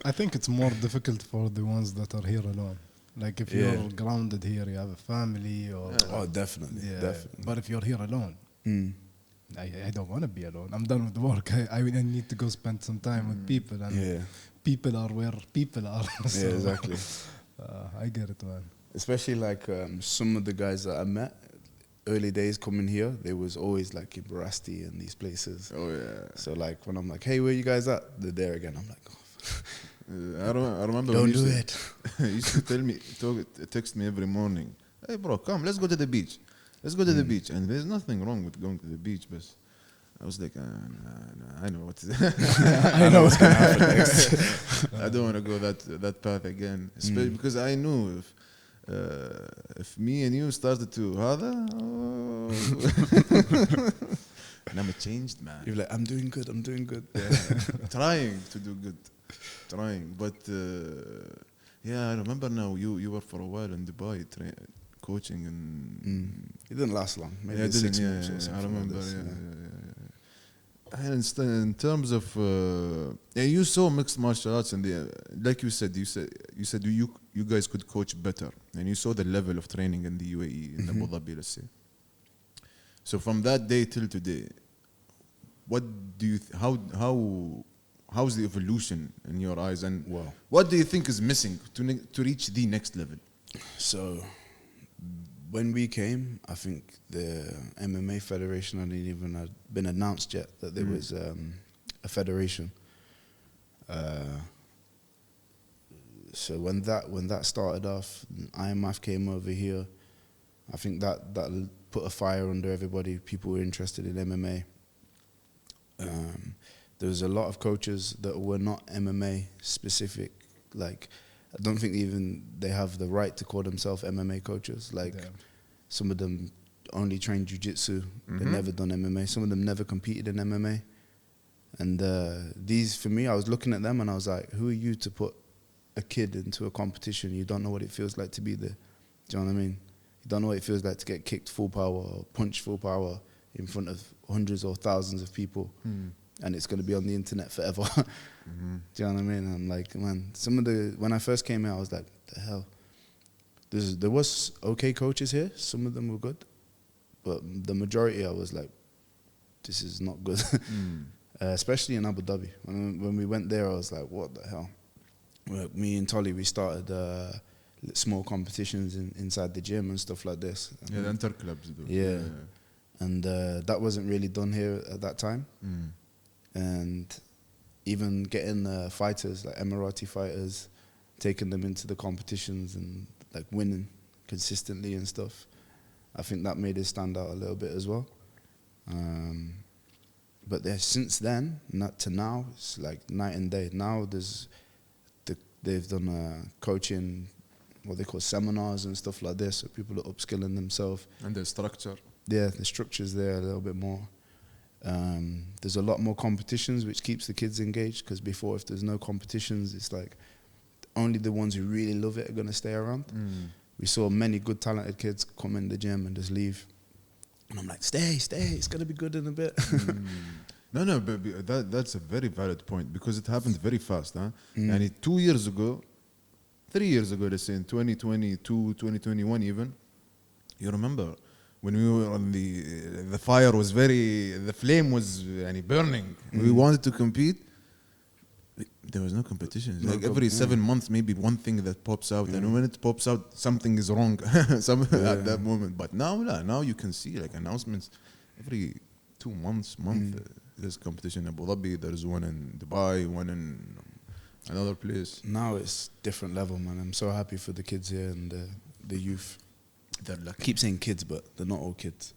I think it's more difficult for the ones that are here alone. Like if you're grounded here, you have a family or... Oh, definitely, definitely. But if you're here alone, I don't want to be alone. I'm done with work. I need to go spend some time with people. And people are where people are. So, yeah, exactly. I get it, man. Especially like some of the guys that I met, early days coming here, they was always like in Barasti and these places. Oh yeah. So like when I'm like, hey, where you guys at? They're there again. I'm like, oh. I remember. Don't do it. He used to tell me, text me every morning. Hey bro, come, let's go to the beach. Let's go to the beach. And there's nothing wrong with going to the beach, but I was like, I know what. I know what's gonna happen next. I don't want to go that path again, especially because I knew if me and you started to هذا, and I'm a changed man. You're like, I'm doing good. Trying to do good, but I remember now you were for a while in Dubai coaching and it didn't last long. Maybe 6 months or something. I remember. Like this, And in terms of you saw mixed martial arts and like you said you guys could coach better and you saw the level of training in the UAE in Abu Dhabi, let's say. So from that day till today, what do you how's the evolution in your eyes, and Wow. what do you think is missing to reach the next level? So when we came, I think the MMA Federation hadn't even had been announced yet that there was a federation. So when that started off, IMF came over here. I think that put a fire under everybody. People were interested in MMA. There was a lot of coaches that were not MMA specific. Like, I don't think even they have the right to call themselves MMA coaches. Like, some of them only trained jiu-jitsu. They've never done MMA. Some of them never competed in MMA. And these, for me, I was looking at them and I was like, who are you to put a kid into a competition? You don't know what it feels like to be there. Do you know what I mean? You don't know what it feels like to get kicked full power or punched full power in front of hundreds or thousands of people. And it's going to be on the internet forever. Do you know what I mean? I'm like, man, when I first came here, I was like, the hell? There was okay coaches here. Some of them were good. But the majority, I was like, this is not good. Especially in Abu Dhabi. When we went there, I was like, what the hell? Well, me and Tolly, we started small competitions inside the gym and stuff like this. Yeah, the inter-clubs. Yeah. And that wasn't really done here at that time. And even getting fighters, like Emirati fighters, taking them into the competitions and like winning consistently and stuff, I think that made us stand out a little bit as well. But since then, not to now, it's like night and day. Now they've done coaching, what they call seminars and stuff like this, so people are upskilling themselves. And the structure. Yeah, the structure's there a little bit more. There's a lot more competitions, which keeps the kids engaged, because before, if there's no competitions, it's like only the ones who really love it are going to stay around. We saw many good, talented kids come in the gym and just leave. And I'm like, stay, it's going to be good in a bit. No, but that's a very valid point, because it happened very fast. Huh? And 2 years ago, 3 years ago, let's say in 2022, 2021 even, you remember when we were on the fire was the flame was burning. We wanted to compete. There was no competition. Like every 7 months, maybe one thing that pops out, and when it pops out, something is wrong at that moment. But now you can see like announcements every 2 months. There's competition in Abu Dhabi. There's one in Dubai, one in another place. Now it's different level, man. I'm so happy for the kids here and the youth. They're lucky. I keep saying kids, but they're not all kids.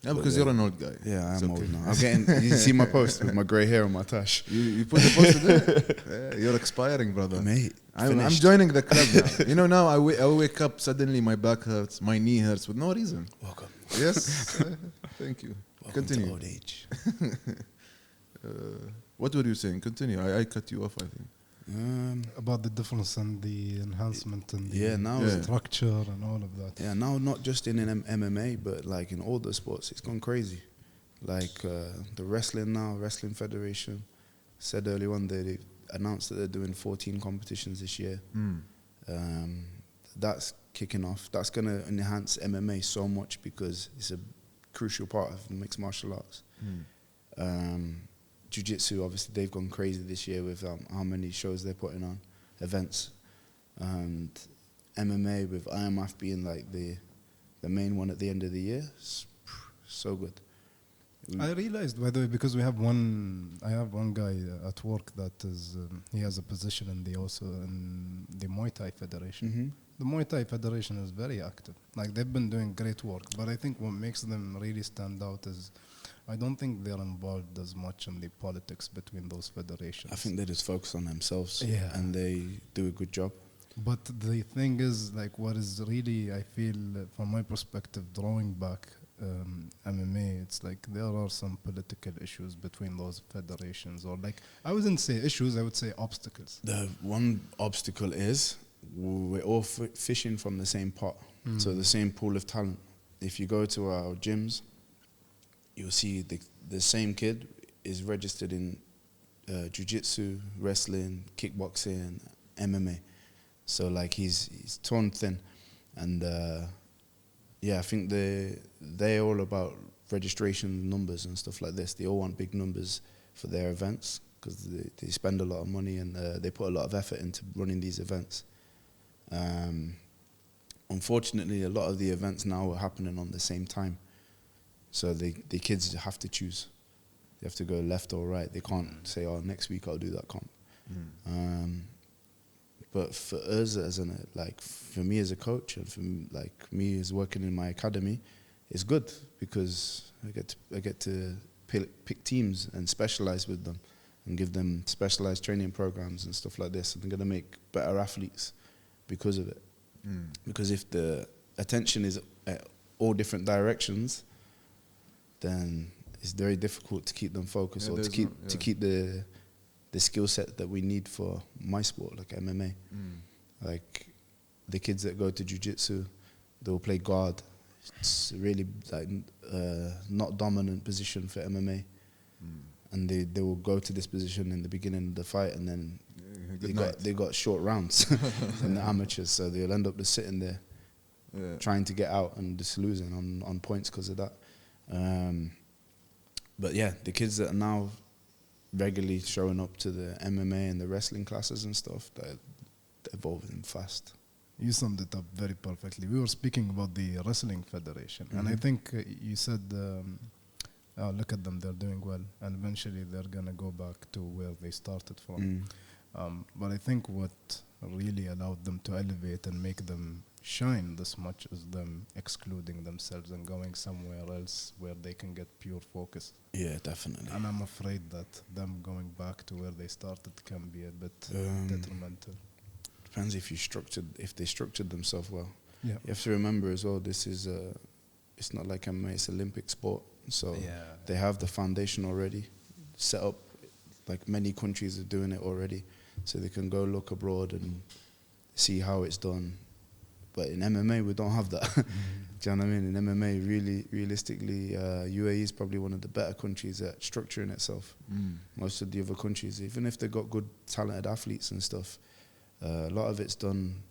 Yeah, because you're an old guy. Yeah, I It's am okay. old now. I'm getting. You see my post with my grey hair on my tash. You put the post there. Yeah, you're expiring, brother. Mate, I'm finished. joining the club now. You know, now I wake up, suddenly my back hurts, my knee hurts with no reason. Welcome. Yes. Thank you. Welcome Continue. to old age. What were you saying? Continue. I cut you off, I think. About the difference and the enhancement and the structure and all of that. Yeah, now not just in MMA, but like in all the sports, it's gone crazy. Like the Wrestling Federation said early on, they announced that they're doing 14 competitions this year. That's kicking off. That's going to enhance MMA so much, because it's a crucial part of mixed martial arts. Jiu-jitsu, obviously, they've gone crazy this year with how many shows they're putting on, events. And MMA, with IMF being like the main one at the end of the year, so good. I realized, by the way, because I have one guy at work that is, he has a position in the Muay Thai Federation. The Muay Thai Federation is very active. Like, they've been doing great work, but I think what makes them really stand out is I don't think they're involved as much in the politics between those federations. I think they just focus on themselves, and they do a good job. But the thing is, like, what is really, I feel, from my perspective, drawing back MMA, it's like there are some political issues between those federations, or like, I wouldn't say issues, I would say obstacles. The one obstacle is we're all fishing from the same pot, so the same pool of talent. If you go to our gyms, you'll see the same kid is registered in jiu-jitsu, wrestling, kickboxing, MMA. So like he's torn thin, and I think they're all about registration numbers and stuff like this. They all want big numbers for their events because they spend a lot of money and they put a lot of effort into running these events. Unfortunately, a lot of the events now are happening on the same time. So the kids have to choose. They have to go left or right. They can't say, oh, next week I'll do that comp. But for us, for me as a coach and for me as working in my academy, it's good because I get to pick teams and specialize with them and give them specialized training programs and stuff like this. And they're going to make better athletes because of it. Because if the attention is at all different directions, then it's very difficult to keep them focused or to keep the skill set that we need for my sport, like MMA. Like the kids that go to jiu-jitsu, they'll play guard. It's really not dominant position for MMA. And they will go to this position in the beginning of the fight, and then they got short rounds in the amateurs, so they'll end up just sitting there trying to get out and just losing on points because of that. But yeah, the kids that are now regularly showing up to the MMA and the wrestling classes and stuff, they're evolving fast. You summed it up very perfectly. We were speaking about the Wrestling Federation, and I think you said, oh, look at them, they're doing well, and eventually they're going to go back to where they started from. But I think what really allowed them to elevate and make them shine this much is them excluding themselves and going somewhere else where they can get pure focus. Yeah, definitely. And I'm afraid that them going back to where they started can be a bit detrimental. Depends if they structured themselves well. Yeah. You have to remember as well, this is it's not like MMA, it's Olympic sport. So they have the foundation already set up, like many countries are doing it already. So they can go look abroad and see how it's done. But in MMA, we don't have that. Do you know what I mean? In MMA, really, realistically, UAE is probably one of the better countries at structuring itself. Most of the other countries, even if they've got good, talented athletes and stuff, a lot of it's done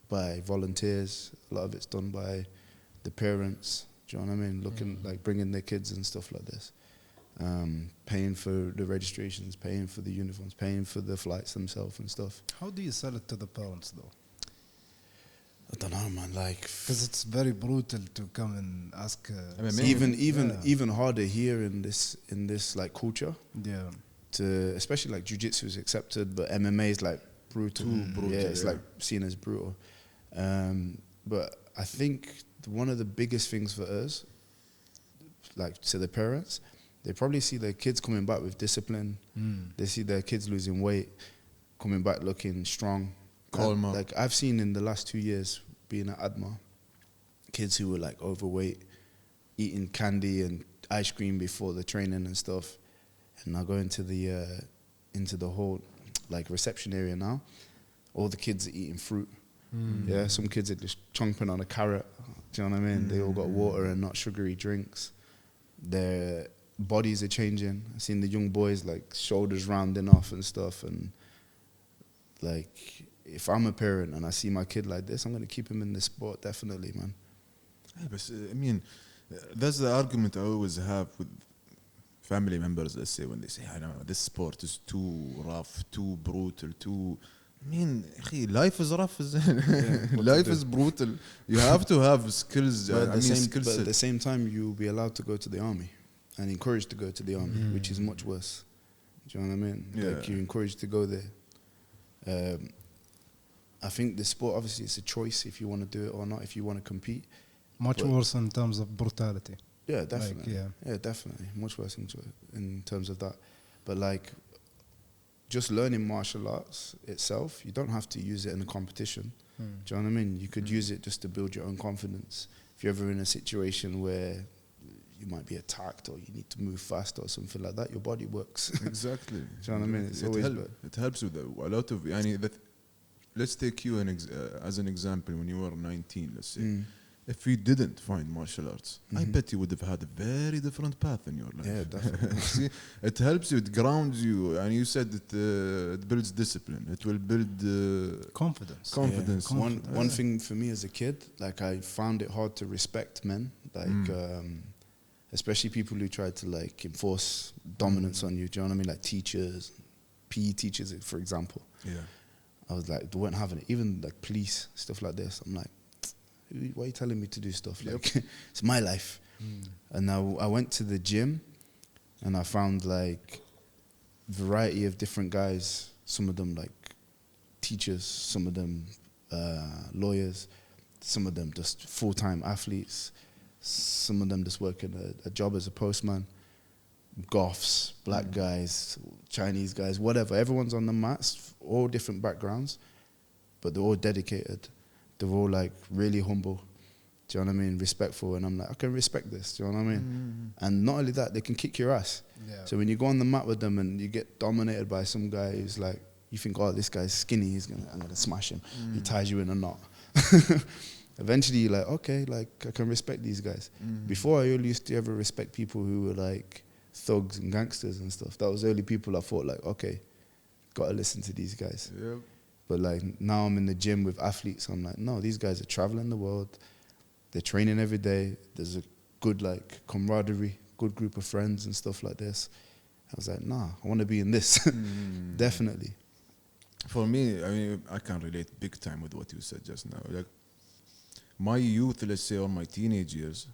by volunteers. A lot of it's done by the parents. Do you know what I mean? Like bringing their kids and stuff like this. Paying for the registrations, paying for the uniforms, paying for the flights themselves and stuff. How do you sell it to the parents, though? I don't know, man. Like, because it's very brutal to come and ask. Even harder here in this like culture. Yeah. To especially like jiu-jitsu is accepted, but MMA is like brutal. Yeah, it's like seen as brutal. But I think one of the biggest things for us, like to the parents, they probably see their kids coming back with discipline. They see their kids losing weight, coming back looking strong. Like I've seen in the last 2 years being at ADMA, kids who were like overweight, eating candy and ice cream before the training and stuff, and now go into the whole like reception area now. All the kids are eating fruit. Yeah, some kids are just chomping on a carrot. Do you know what I mean? They all got water and not sugary drinks. Their bodies are changing. I've seen the young boys like shoulders rounding off and stuff, and like if I'm a parent and I see my kid like this, I'm going to keep him in this sport, definitely, man. Yeah, but I mean, that's the argument I always have with family members, let's say, when they say, I don't know, this sport is too rough, too brutal, too... I mean, life is rough. Life is brutal. You have to have skills. But at the same time, you'll be allowed to go to the army and encouraged to go to the army, which is much worse. Do you know what I mean? Yeah. Like, you're encouraged to go there. I think the sport, obviously, it's a choice if you want to do it or not, if you want to compete. Much worse in terms of brutality. Yeah, definitely. Like, yeah, definitely. Much worse in terms of that. But like, just learning martial arts itself, you don't have to use it in a competition. Do you know what I mean? You could use it just to build your own confidence. If you're ever in a situation where you might be attacked or you need to move fast or something like that, your body works. Exactly. Do you know what I mean? It helps with a lot of... let's take you as an example. When you were 19, let's say, if you didn't find martial arts, I bet you would have had a very different path in your life. Yeah, definitely. See, it helps you, it grounds you, and you said it builds discipline. It will build confidence. Yeah. One thing for me as a kid, like I found it hard to respect men Like, especially people who try to like enforce dominance on you. Do you know what I mean? Like teachers, PE teachers, for example. Yeah. I was like, they weren't having it. Even like police, stuff like this. I'm like, why are you telling me to do stuff? Like, it's my life. And now I went to the gym and I found like variety of different guys. Some of them like teachers, some of them lawyers, some of them just full-time athletes, some of them just working a job as a postman, goths, black guys, Chinese guys, whatever. Everyone's on the mats, all different backgrounds, but they're all dedicated. They're all like really humble. Do you know what I mean? Respectful. And I'm like, I can respect this. Do you know what I mean? And not only that, they can kick your ass. Yeah. So when you go on the mat with them and you get dominated by some guy who's like, you think, oh, this guy's skinny, I'm gonna smash him. He ties you in a knot. Eventually you're like, okay, like I can respect these guys. Before I only used to ever respect people who were like thugs and gangsters and stuff. That was the only people I thought like, okay, gotta listen to these guys. Yep. But like now I'm in the gym with athletes. I'm like, no, these guys are traveling the world. They're training every day. There's a good like camaraderie, good group of friends and stuff like this. I was like, nah, I want to be in this. Definitely. For me, I mean, I can relate big time with what you said just now. Like my youth, let's say, or my teenage years,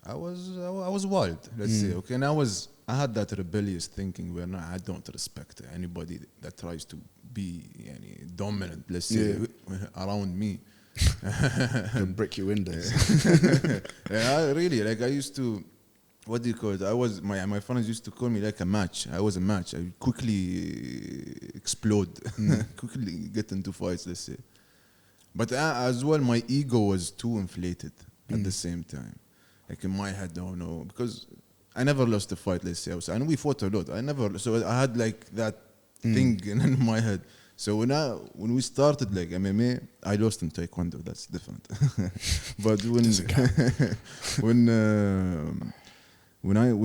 I was wild, let's say, okay? And I had that rebellious thinking where no, I don't respect anybody that tries to be dominant, let's say, around me. Can break your windows. Yeah, really, like I used to, what do you call it? My friends used to call me like a match. I was a match. I would quickly explode, quickly get into fights, let's say. But as well, my ego was too inflated at the same time. Like in my head, oh no, because I never lost a fight, let's say. And we fought a lot. So I had like that thing in my head. So when we started like MMA, I lost in Taekwondo. That's different. But when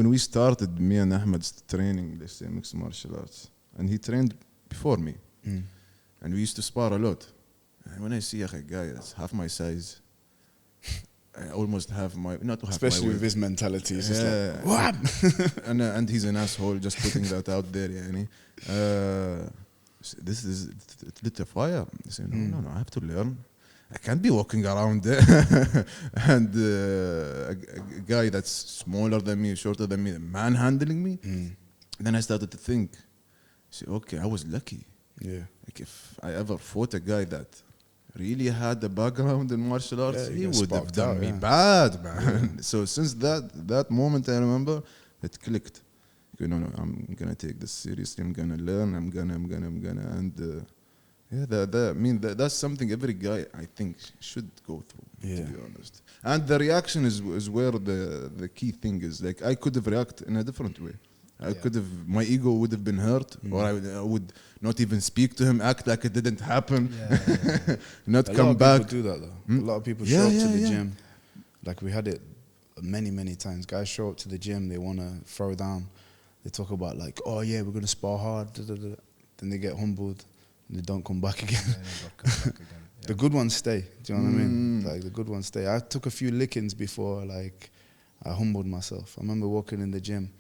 we started, me and Ahmed's training, let's say mixed martial arts, and he trained before me, and we used to spar a lot. And when I see a guy that's half my size, almost half my, not half especially my with his mentality, it's just like, what? and he's an asshole, just putting that out there, this is lit a fire. I say, no, I have to learn. I can't be walking around there. And a guy that's smaller than me, shorter than me, manhandling me. Then I started to think, say, okay, I was lucky. Yeah. Like if I ever fought a guy that really had a background in martial arts, he would have done me bad, man. Yeah. So since that moment, I remember, it clicked. No, I'm gonna take this seriously. I'm gonna learn. I'm gonna, and that's something every guy I think should go through. To be honest, and the reaction is where the key thing is. Like I could have reacted in a different way. I could have, my ego would have been hurt, or I would not even speak to him, act like it didn't happen, not come back. A lot of people do that though. A lot of people show up to the gym. Like we had it many times. Guys show up to the gym, they want to throw down. They talk about like, oh yeah, we're going to spar hard. Then they get humbled and they don't come back again. The good ones stay. Do you know what I mean? Like the good ones stay. I took a few lickings before like I humbled myself. I remember walking in the gym.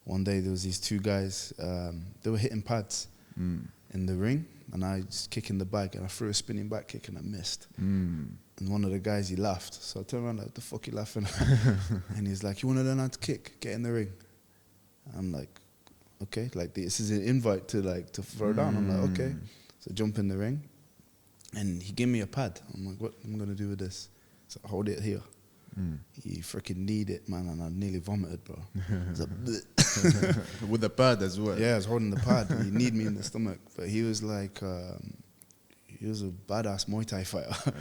One day there was these two guys, they were hitting pads in the ring, and I just kicking the bag, and I threw a spinning back kick and I missed. And one of the guys, he laughed. So I turned around like, what the fuck you laughing at? And he's like, you want to learn how to kick? Get in the ring. I'm like, okay, like this is an invite to throw down. I'm like, okay. So I jump in the ring, and he gave me a pad. I'm like, what am I going to do with this? So I hold it here. He freaking kneed it, man, and I nearly vomited, bro. With the pad as well. Yeah, I was holding the pad. He kneed me in the stomach, but he was like, he was a badass Muay Thai fighter.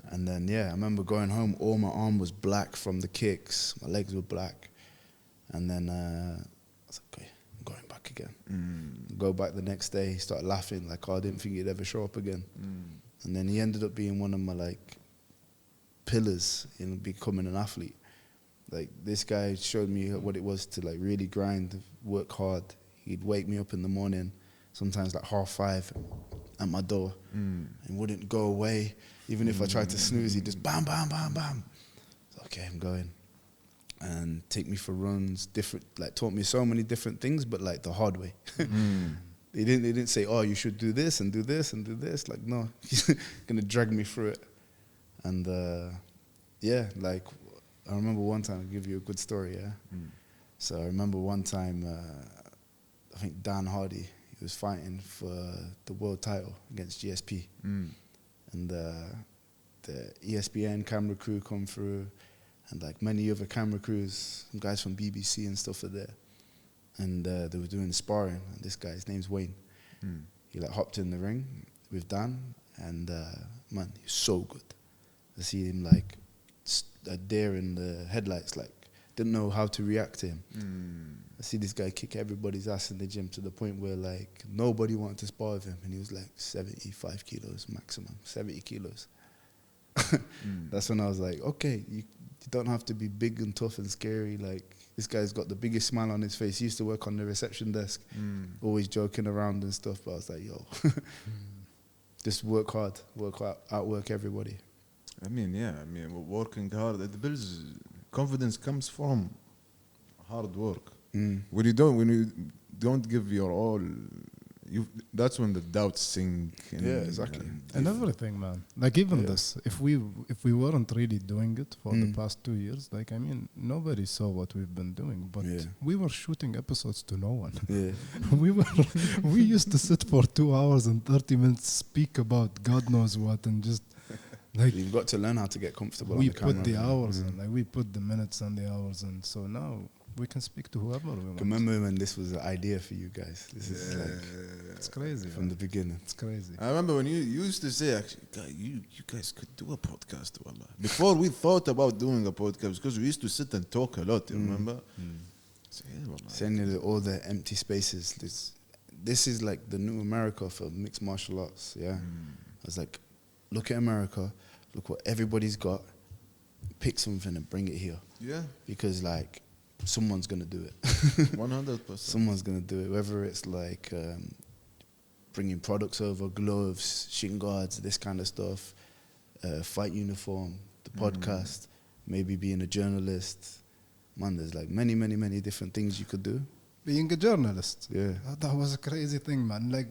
And then I remember going home. All my arm was black from the kicks. My legs were black, and then I was like, okay, I'm going back again. Go back the next day. He started laughing like, oh, I didn't think he'd ever show up again. And then he ended up being one of my like pillars in becoming an athlete. Like this guy showed me what it was to like really grind, work hard. He'd wake me up in the morning, sometimes like 5:30 at my door, and wouldn't go away. Even if I tried to snooze, he'd just bam, bam, bam, bam. okay, I'm going. And take me for runs, taught me so many different things, but like the hard way. They didn't say, oh, you should do this and do this and do this. Like, no, he's gonna drag me through it. And yeah, like I remember one time, I'll give you a good story, yeah. So I remember one time, I think Dan Hardy, he was fighting for the world title against GSP. And the ESPN camera crew come through, and like many other camera crews, some guys from BBC and stuff are there. And they were doing sparring, and this guy, his name's Wayne. He like hopped in the ring with Dan, and man, he's so good. I see him like a deer in the headlights, like didn't know how to react to him. I see this guy kick everybody's ass in the gym to the point where like nobody wanted to spar with him, and he was like 75 kilos maximum, 70 kilos. That's when I was like, okay, you don't have to be big and tough and scary. Like, this guy's got the biggest smile on his face. He used to work on the reception desk, always joking around and stuff. But I was like, yo, just work hard, outwork everybody. I mean, working hard, it builds confidence, comes from hard work. When you don't give your all, that's when the doubts sink. Yeah, exactly. And everything, man. Like even this, if we weren't really doing it for the past 2 years, like I mean, nobody saw what we've been doing, but we were shooting episodes to no one. Yeah, we used to sit for 2 hours and 30 minutes, speak about God knows what, and just like you've got to learn how to get comfortable. We on the camera. put the hours in, like we put the minutes and the hours in. So now we can speak to whoever we want. Remember when this was an idea for you guys? This is like it's crazy from the beginning. It's crazy. I remember when you used to say, actually, you guys could do a podcast. Wallah. Before we thought about doing a podcast, because we used to sit and talk a lot. You remember? So, saying all the empty spaces. This is like the new America for mixed martial arts. Yeah, I was like, look at America, look what everybody's got. Pick something and bring it here. Yeah, because like. Someone's gonna do it. 100%. Someone's gonna do it. Whether it's like bringing products over, gloves, shin guards, this kind of stuff, fight uniform, the podcast, maybe being a journalist. Man, there's like many different things you could do. Being a journalist. Yeah, that was a crazy thing, man. Like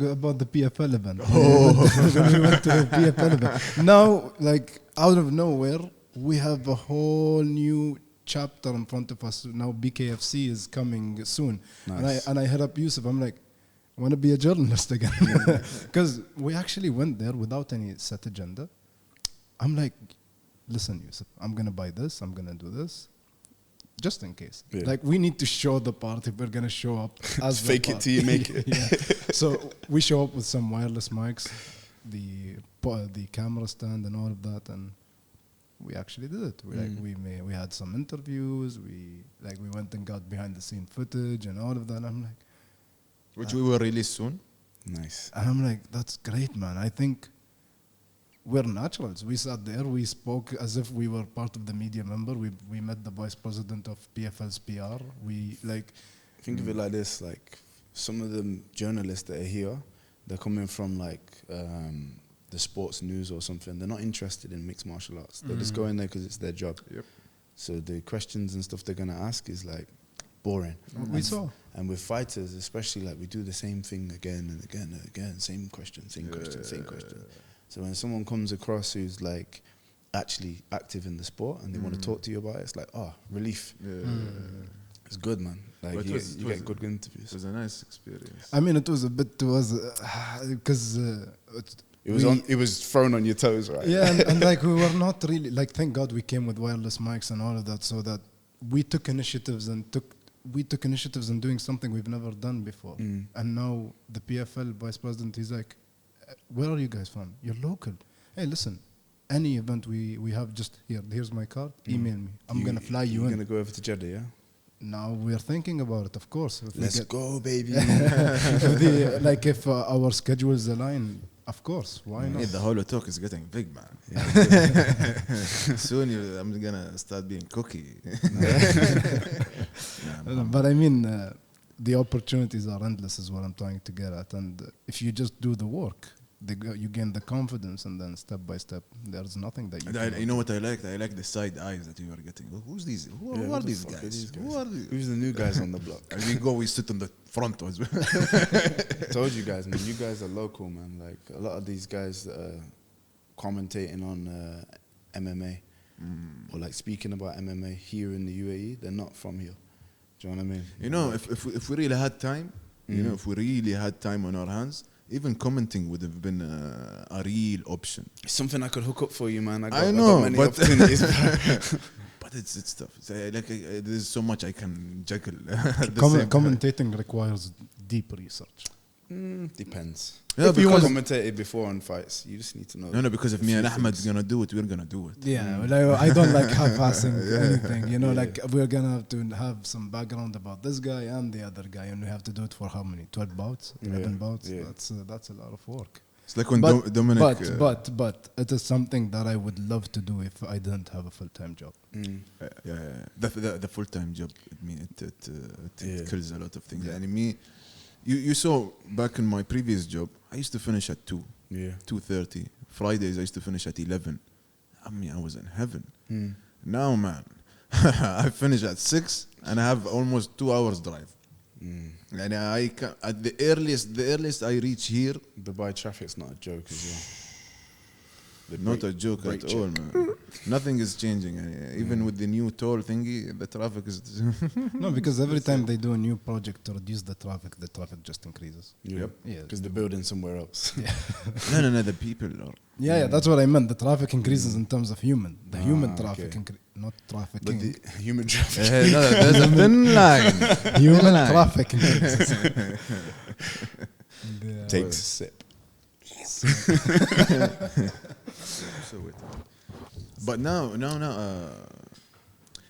about the PFL event. When we went to the PFL event. Now, like out of nowhere. We have a whole new chapter in front of us. Now BKFC is coming soon. Nice. And I hit up Yusuf. I'm like, I want to be a journalist again. Because we actually went there without any set agenda. I'm like, listen, Yusuf, I'm going to buy this. I'm going to do this. Just in case. Yeah. Like, we need to show the part if we're going to show up as fake it till you make it. So we show up with some wireless mics, the camera stand and all of that. And we actually did it. We had some interviews. We went and got behind the scene footage and all of that. And I'm like, which we will release soon. Nice. And I'm like, that's great, man. I think we're naturals. We sat there. We spoke as if we were part of the media member. We met the vice president of PFL's PR. We like think of it like this: like some of the journalists that are here, they're coming from like. The sports news or something, they're not interested in mixed martial arts. They're just going there because it's their job. Yep. So the questions and stuff they're going to ask is like boring. We saw. And with fighters, especially, like we do the same thing again and again and again, same question. So when someone comes across who's like actually active in the sport and they want to talk to you about it, it's like, relief. It's good, man. Like you get good interviews. It was a nice experience. I mean, it was a bit, because it was thrown on your toes, right? Yeah, and like we were not really like. Thank God we came with wireless mics and all of that, so that we took initiatives in doing something we've never done before. And now the PFL vice president, he's like, "Where are you guys from? You're local. Hey, listen, any event we have, just here's my card. Email me. I'm gonna fly you in. You're gonna go over to Jeddah, yeah? Now we're thinking about it, of course. Let's go, baby. If our schedules align. Of course, why not? The whole talk is getting big, man. Soon I'm gonna start being cookie. But I mean, the opportunities are endless, is what I'm trying to get at. And if you just do the work, you gain the confidence, and then step by step, there's nothing that you. And you know what I like? I like the side eyes that you are getting. Who's these? Who are these guys? Who are these? Who's the new guys on the block? And we sit on the front as well. Told you guys, man. You guys are local, man. Like a lot of these guys that are commentating on MMA or like speaking about MMA here in the UAE, they're not from here. Do you know what I mean? You know, if we really had time, you know, if we really had time on our hands, even commenting would have been a real option. It's something I could hook up for you, man. I got many opportunities. But it's tough. There's so much I can juggle. Commentating requires deep research. Depends. Yeah, if you want to commentate before on fights, you just need to know. No, because if me and Ahmed gonna do it, we're gonna do it. Yeah, well, I don't like half-assing anything. You know, like we're gonna have to have some background about this guy and the other guy, and we have to do it for how many? 12 bouts, 11 bouts. Yeah. That's a lot of work. It's like when Dominic. But it is something that I would love to do if I didn't have a full-time job. The full-time job. I mean, it kills a lot of things. And me. You saw back in my previous job, I used to finish at 2:30. Fridays I used to finish at 11. I mean, I was in heaven. Now, man, I finish at 6 and I have almost 2 hours drive. And I can, at the earliest I reach here. Dubai traffic's not a joke as well. Not a joke at all, man. Nothing is changing. Even with the new toll thingy, the traffic is... No, because every time they do a new project to reduce the traffic just increases. Yep. Yeah. Because they're building somewhere else. Yeah. No, the people are... Yeah, that's what I meant. The traffic increases in terms of human. The human traffic, not trafficking. But the human traffic. No, there's a thin line. Human traffic increases. Takes a sip. But now,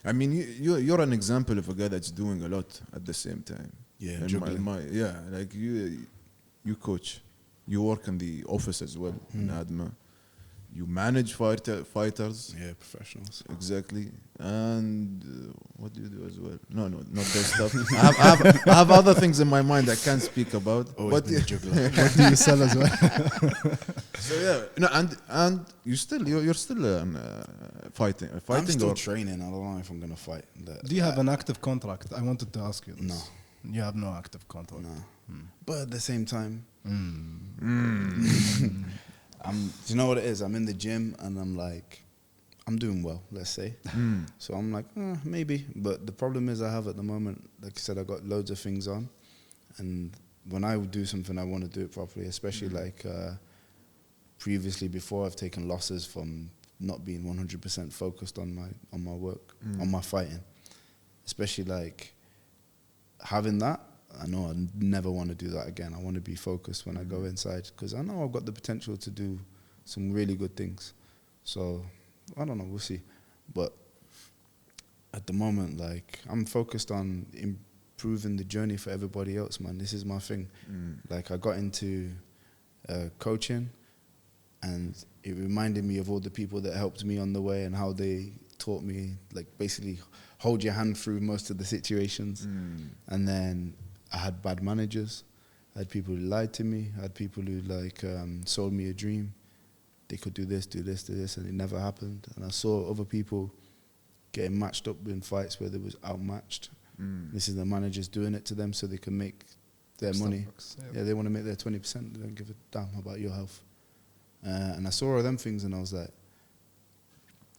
I mean, you're an example of a guy that's doing a lot at the same time. Yeah, like you coach, you work in the office as well in ADMA. You manage fighters. Yeah, professionals. Exactly. And what do you do as well? No, not that stuff. I have other things in my mind I can't speak about. What do you sell as well? So and you're still fighting. I'm still training. I don't know if I'm gonna fight. Do you have an active contract? I wanted to ask you this. No. You have no active contract. No. But at the same time, do you know what it is? I'm in the gym and I'm like, I'm doing well, let's say. So I'm like, maybe. But the problem is I have at the moment, like I said, I got loads of things on. And when I do something, I want to do it properly, especially like previously before I've taken losses from not being 100% focused on my work, on my fighting. Especially like having that, I know I never want to do that again. I want to be focused when I go inside because I know I've got the potential to do some really good things. So, I don't know, we'll see. But at the moment, like, I'm focused on improving the journey for everybody else, man. This is my thing. Like, I got into coaching and it reminded me of all the people that helped me on the way and how they taught me, like, basically hold your hand through most of the situations. And then I had bad managers. I had people who lied to me. I had people who like sold me a dream. They could do this, and it never happened. And I saw other people getting matched up in fights where they was outmatched. This is the managers doing it to them so they can make their money. Yeah, they want to make their 20%. They don't give a damn about your health. And I saw all them things, and I was like,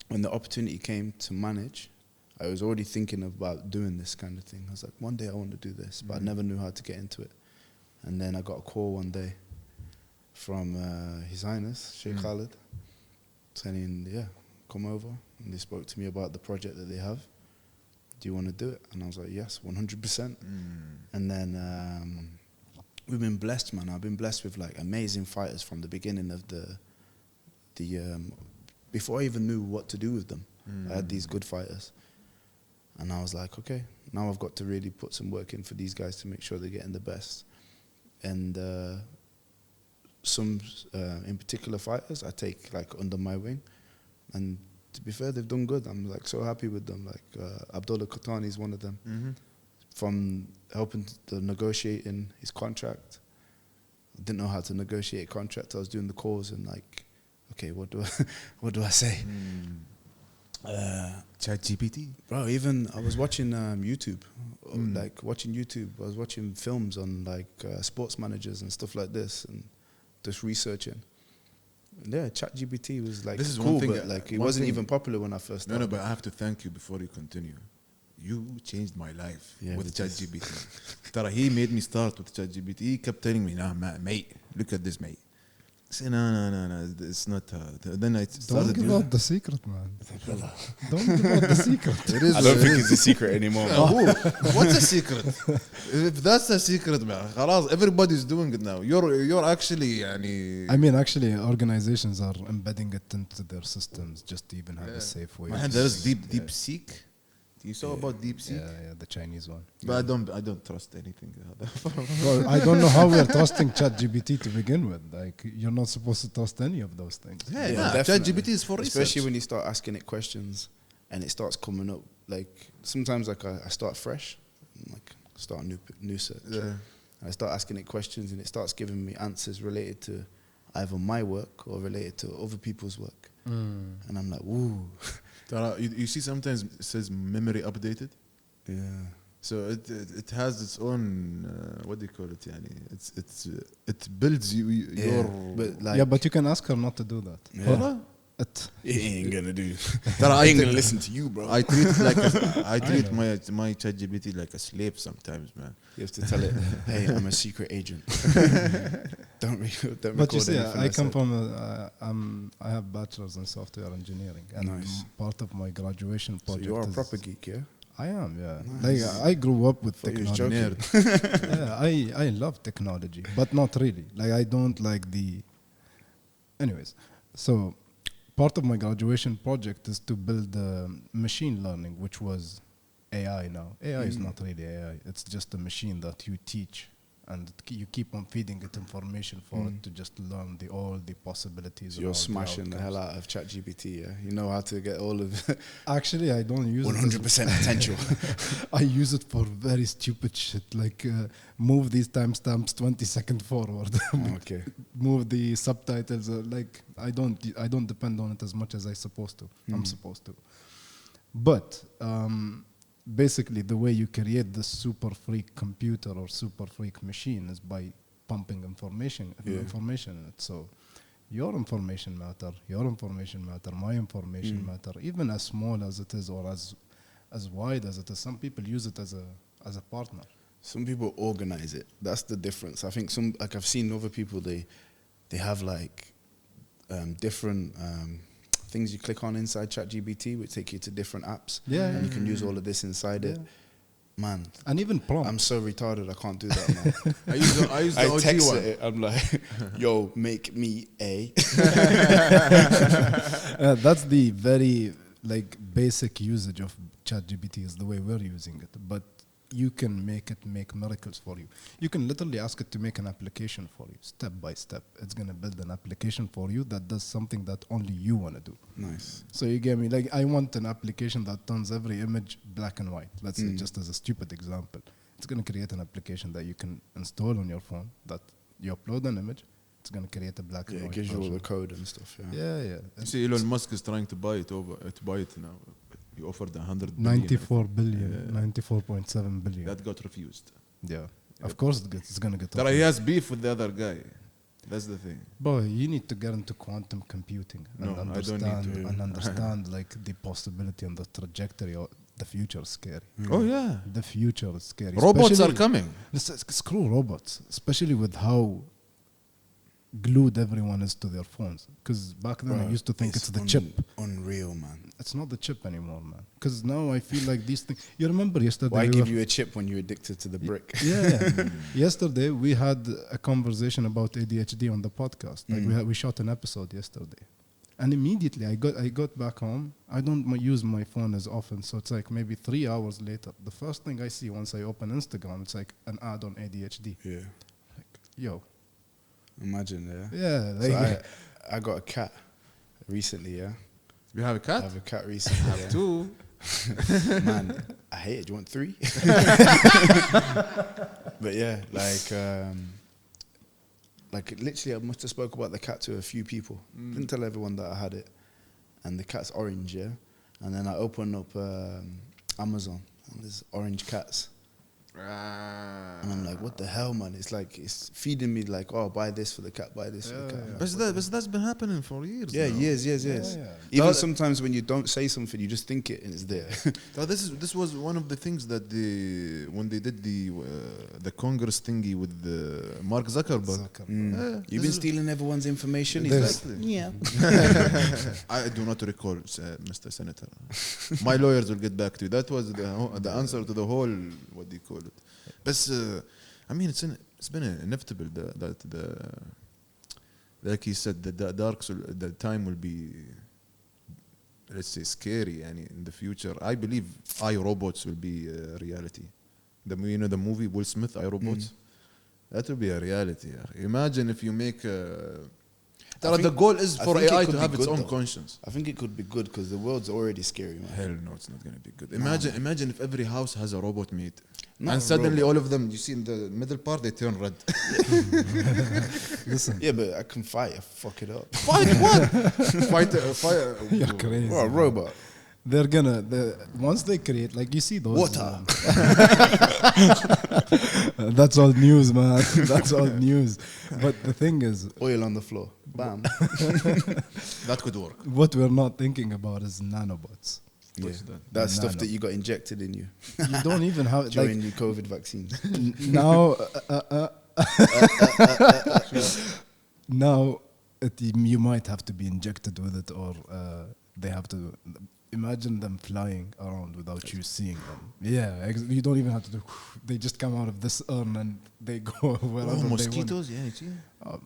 when the opportunity came to manage, I was already thinking about doing this kind of thing. I was like, one day I want to do this, but I never knew how to get into it. And then I got a call one day from His Highness, Sheikh Khalid, saying, yeah, come over. And they spoke to me about the project that they have. Do you want to do it? And I was like, yes, 100%. And then we've been blessed, man. I've been blessed with like amazing fighters from the beginning of the before I even knew what to do with them. I had these good fighters. And I was like, okay, now I've got to really put some work in for these guys to make sure they're getting the best. And some, in particular fighters, I take like under my wing. And to be fair, they've done good. I'm like so happy with them. Like Abdullah Qatani is one of them. From helping to negotiating his contract, didn't know how to negotiate a contract. I was doing the calls and like, okay, what do I say? ChatGPT. Bro, even I was watching YouTube, like watching YouTube. I was watching films on like sports managers and stuff like this, and just researching. Yeah, ChatGPT was like This is cool, one thing, but like it one wasn't thing- even popular when I first started. No, but I have to thank you before you continue. You changed my life Yeah, with with this. ChatGPT. Tara, he made me start with ChatGPT. He kept telling me, "Nah, mate, look at this, mate." I said, no, it's not. Then I Don't started. give out the secret, man. Don't give out the secret. It is. I don't think it's a secret anymore. What's a secret? If that's a secret, man, خلاص, everybody's doing it now. You're actually, يعني. I mean, actually, organizations are embedding it into their systems just to even have a safe way. Man, there is deep seek. You saw about deep seek, Yeah, the Chinese one. but I don't trust anything. Well, I don't know how we're trusting ChatGPT to begin with. Like, you're not supposed to trust any of those things. Yeah, definitely. ChatGPT is for research. Especially when you start asking it questions and it starts coming up. Like sometimes, like I start fresh, like start a new search. Yeah. I start asking it questions and it starts giving me answers related to either my work or related to other people's work. And I'm like, woo. Tara, you see, sometimes it says memory updated. Yeah. So it has its own what do you call it? Yani it builds your. But like, Yeah, but you can ask her not to do that. Huh? he ain't gonna do. Tara, I ain't gonna listen to you, bro. I treat my ChatGPT like a slave sometimes, man. You have to tell it, hey, I'm a secret agent. don't But record you see, anything I come said. from I have bachelor's in software engineering, and Nice. part of my graduation So project you are a is- proper geek, yeah? I am, yeah. Nice. Like I grew up with Thought you was technology. joking. Yeah, I love technology, but not really. Like I don't like the. Anyways, so part of my graduation project is to build machine learning, which was AI now. AI is not really AI. It's just a machine that you teach and you keep on feeding it information for it to just learn all the possibilities. and You're all the smashing the outcomes. hell out of ChatGPT, yeah? You know how to get all of Actually, I don't use 100% potential. I use it for very stupid shit, like move these timestamps 20 seconds forward. Okay. Move the subtitles. Like I don't depend on it as much as I'm supposed to. I'm supposed to. But basically, the way you create this super freak computer or super freak machine is by pumping information in it. So your information matter, my information matter, even as small as it is or as wide as it is. Some people use it as a partner. Some people organize it. That's the difference. I think like I've seen other people, they have like different things you click on inside ChatGPT, which take you to different apps. Yeah, and you can use all of this inside it. Man, And even prompts. I'm so retarded. I can't do that, man. I use the I OG text one. it. I'm like, yo, make me a. That's the very like basic usage of ChatGPT is the way we're using it. But you can make it make miracles for you. You can literally ask it to make an application for you, step by step. It's gonna build an application for you that does something that only you wanna do. Nice. So you get me? Like I want an application that turns every image black and white. Let's say just as a stupid example. It's gonna create an application that you can install on your phone that you upload an image. It's gonna create a black Yeah, and it white gives you all version. the code and stuff. Yeah. Yeah. You see, Elon Musk is trying to buy it now. He offered 100 billion. 94 billion, 94.7 billion. That got refused. Yeah, of course it's gonna get. Tara, he has beef with the other guy. That's the thing. Boy, you need to get into quantum computing and No, I don't understand need to. and understand like the possibility and the trajectory of the future is scary. Oh yeah, The future is scary. robots are Especially- coming. Screw robots, especially with how glued everyone is to their phones. Because back then I Bro, used to think it's the chip. Unreal, man. It's not the chip anymore, man. Because now I feel like these things. You remember yesterday? Why we give were- you a chip when you're addicted to the brick? Yeah. Yesterday we had a conversation about ADHD on the podcast. Like we shot an episode yesterday, and immediately I got back home. I don't use my phone as often, so it's like maybe 3 hours later. The first thing I see once I open Instagram, it's like an ad on ADHD. Yeah. Like, yo, Imagine, yeah. yeah. Like, So I got a cat recently, yeah. You have a I cat? have a cat recently. Yeah. Two. Man, I hate it. Do you want 3? like literally, I must have spoke about the cat to a few people. Didn't tell everyone that I had it. And the cat's orange, yeah. And then I open up Amazon, and there's orange cats. And I'm like, what the hell, man? It's like, it's feeding me like, oh, buy this for the cat, buy this for the cat. Yeah. But that's been happening for years. Yeah, now. years. Yeah. Even sometimes when you don't say something, you just think it and it's there. So this was one of the things that when they did the Congress thingy with Mark Zuckerberg. You've been stealing everyone's information. He's like, yeah. I do not recall, Mr. Senator. My lawyers will get back to you. That was the answer to the whole, what do you call it? But I mean, it's been inevitable that like he said, the time will be, let's say, scary. And in the future, I believe iRobots will be a reality. The movie Will Smith, iRobots, that will be a reality. Imagine if you make the goal is for AI to have its own conscience. I think it could be good because the world's already scary, man. Hell no, it's not going to be good. Imagine if every house has a robot mate. Not and a suddenly robot. all of them, you see in the middle part, they turn red. Listen. Yeah, but I can fight. I fuck it up. Fight what? Fight. You're crazy. Or a robot. They're gonna once they create, like, you see those Water. That's all news, man. That's all news. But the thing is, Oil on the floor. Bam. That could work. what we're not thinking about is nanobots. Yeah. What's that? That's stuff Nano. that you got injected in you You don't even have during like your COVID vaccines. now. Now, you might have to be injected with it, or they have to. Imagine them flying around without you seeing them. Yeah, you don't even have to do. They just come out of this urn and they go wherever they mosquitoes, yeah, you see? want.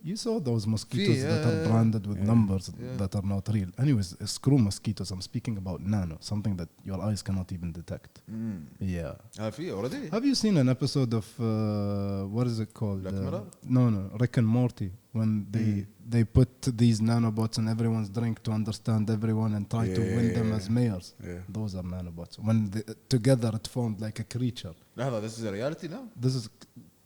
You saw those mosquitoes Yeah, that are branded with numbers yeah. that are not real. Anyways, screw mosquitoes. I'm speaking about nano, something that your eyes cannot even detect. Yeah. Have you already? Have you seen an episode of what is it called? Black Mirror? No, Rick and Morty, when they put these nanobots in everyone's drink to understand everyone and try to win them as mayors. Yeah. Those are nanobots. When together it formed like a creature. This is a reality now?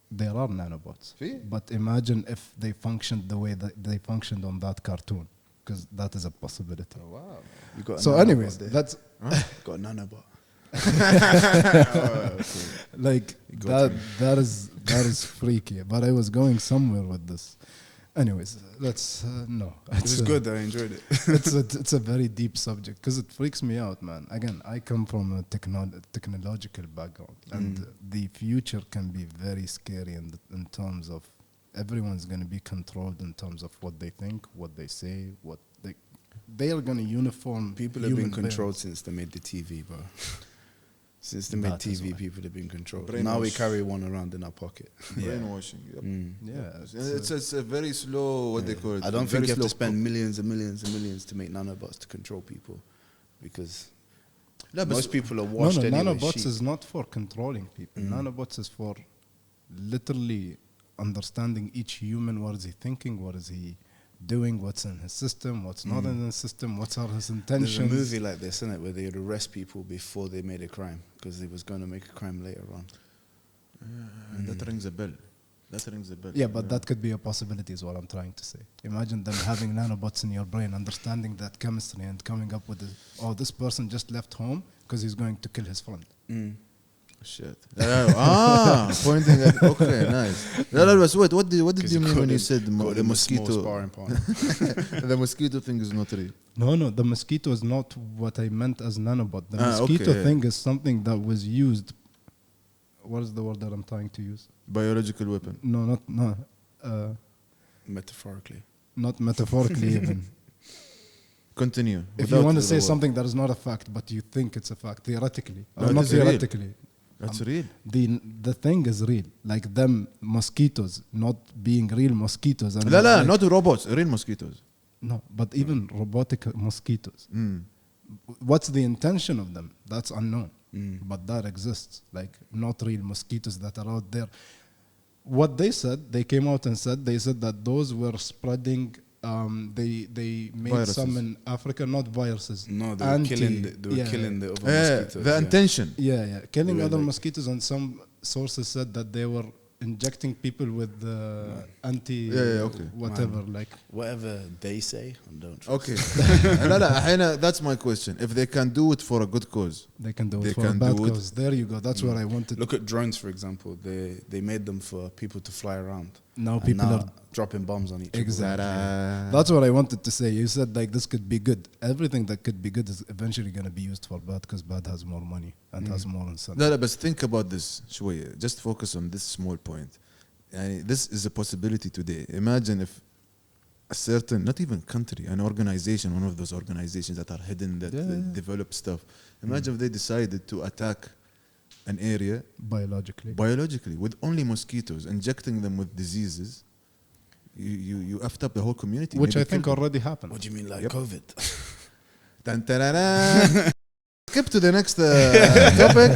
There are nanobots. See? But imagine if they functioned the way that they functioned on that cartoon, because that is a possibility. Oh, wow. You got a So nanobot anyways, there. that's Got a nanobot. like that is freaky. But I was going somewhere with this. Anyways, let's no. This is good. I enjoyed it. It's a very deep subject because it freaks me out, man. Again, I come from a technological background, and the future can be very scary in terms of everyone's going to be controlled in terms of what they think, what they say, what they are going to uniform. People have been controlled since they made the TV, bro. Since they made That is TV, why. people have been controlled. Brainwash. Now we carry one around in our pocket. Brainwashing. Yep. Yeah, It's a very slow, what they call it. I don't very think you have to slow spend millions and millions and millions to make nanobots to control people, because لا بس most people are washed anyway. nanobots sheep. is not for controlling people. Nanobots is for literally understanding each human. What is he thinking? What is he doing? What's in his system? What's not in his system? What are his There's a intentions? movie like this, isn't it, where they would arrest people before they made a crime because they was going to make a crime later on. That rings a bell. Yeah, but that could be a possibility is what I'm trying to say. Imagine them having nanobots in your brain, understanding that chemistry and coming up with this person just left home because he's going to kill his friend. Shit. Pointing at, okay, nice. But wait, what did you mean when you said the mosquito? Sparring partner. The mosquito thing is not real. No, the mosquito is not what I meant as nanobot. The mosquito thing is something that was used. What is the word that I'm trying to use? Biological weapon. No. Metaphorically. Not metaphorically even. Continue. If you want to say something that is not a fact, but you think it's a fact, theoretically. No, Or not it is real. theoretically. That's real. The thing is real. Like them mosquitoes not being real mosquitoes. And لا like, not robots, real mosquitoes. No, but even robotic mosquitoes. What's the intention of them? That's unknown. But that exists. Like not real mosquitoes that are out there. What they said, they came out and said that those were spreading. They made Viruses. some in Africa, not viruses. No, they were killing the other mosquitoes. The intention. Killing They were other like- mosquitoes, and some sources said that they were injecting people with anti whatever, like whatever they say, I don't trust. Okay. لا أحيانا that's my question. If they can do it for a good cause, they can do it for a bad cause. There you go. That's what I wanted. Look at drones, for example. They made them for people to fly around. Now people are dropping bombs on each other. Exactly. That's what I wanted to say. You said like this could be good. Everything that could be good is eventually going to be used for bad because bad has more money and has more incentive. لا بس think about this شوية. Just focus on this small point. يعني this is a possibility today. Imagine if a certain, not even country, an organization, one of those organizations that are hidden that develop stuff. Imagine if they decided to attack an area biologically with only mosquitoes, injecting them with diseases. You effed up the whole community, which I think already happened. What do you mean, like COVID? Skip to the next topic.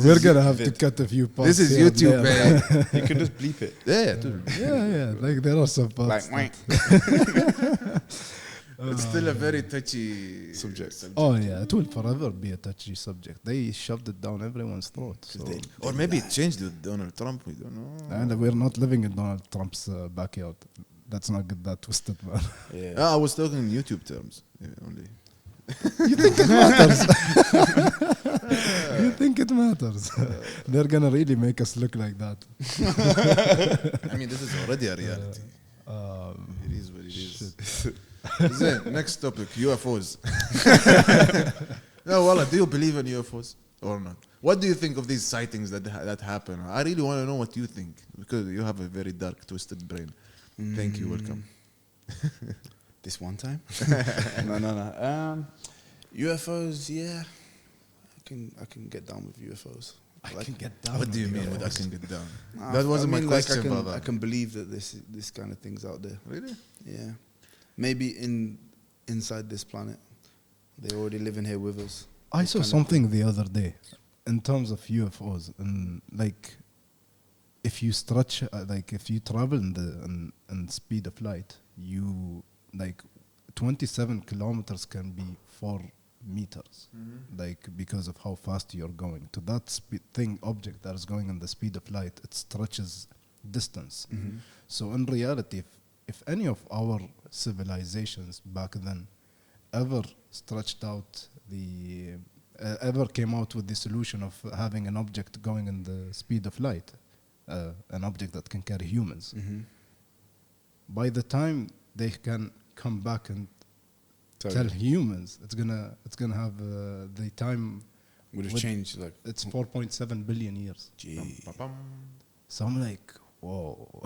We're gonna have to cut a few parts. This is YouTube, man. You can just bleep it. Yeah. Like there are some parts. Like, it's still a very touchy subject. Oh yeah, it will forever be a touchy subject. They shoved it down everyone's throat. So. Or maybe it changed with Donald Trump. We don't know. And we're not living in Donald Trump's backyard. Let's not get that twisted, man. I was talking in YouTube terms only. You think it matters? You think it matters? They're gonna really make us look like that. I mean, this is already a reality. It is what it is. Then, next topic, UFOs. No, wallah, do you believe in UFOs or not? What do you think of these sightings that happen? I really want to know what you think because you have a very dark, twisted brain. Thank you. Welcome. This one time? No. UFOs, yeah. I can get down with UFOs. I can get down. What do you mean with I can get down? Nah, that wasn't my question, like brother. I can believe that this kind of thing's out there. Really? Yeah. Maybe inside this planet. They're already living here with us. I saw something the other day in terms of UFOs, and like if you stretch, like if you travel in speed of light, you like 27 kilometers can be 4 meters, like because of how fast you're going. To that object that is going in the speed of light, it stretches distance. So in reality, if any of our civilizations back then ever stretched out ever came out with the solution of having an object going in the speed of light, an object that can carry humans, by the time they can come back and tell humans, it's gonna have the time would have changed. Like it's 4.7 billion years. Gee. So I'm like, whoa,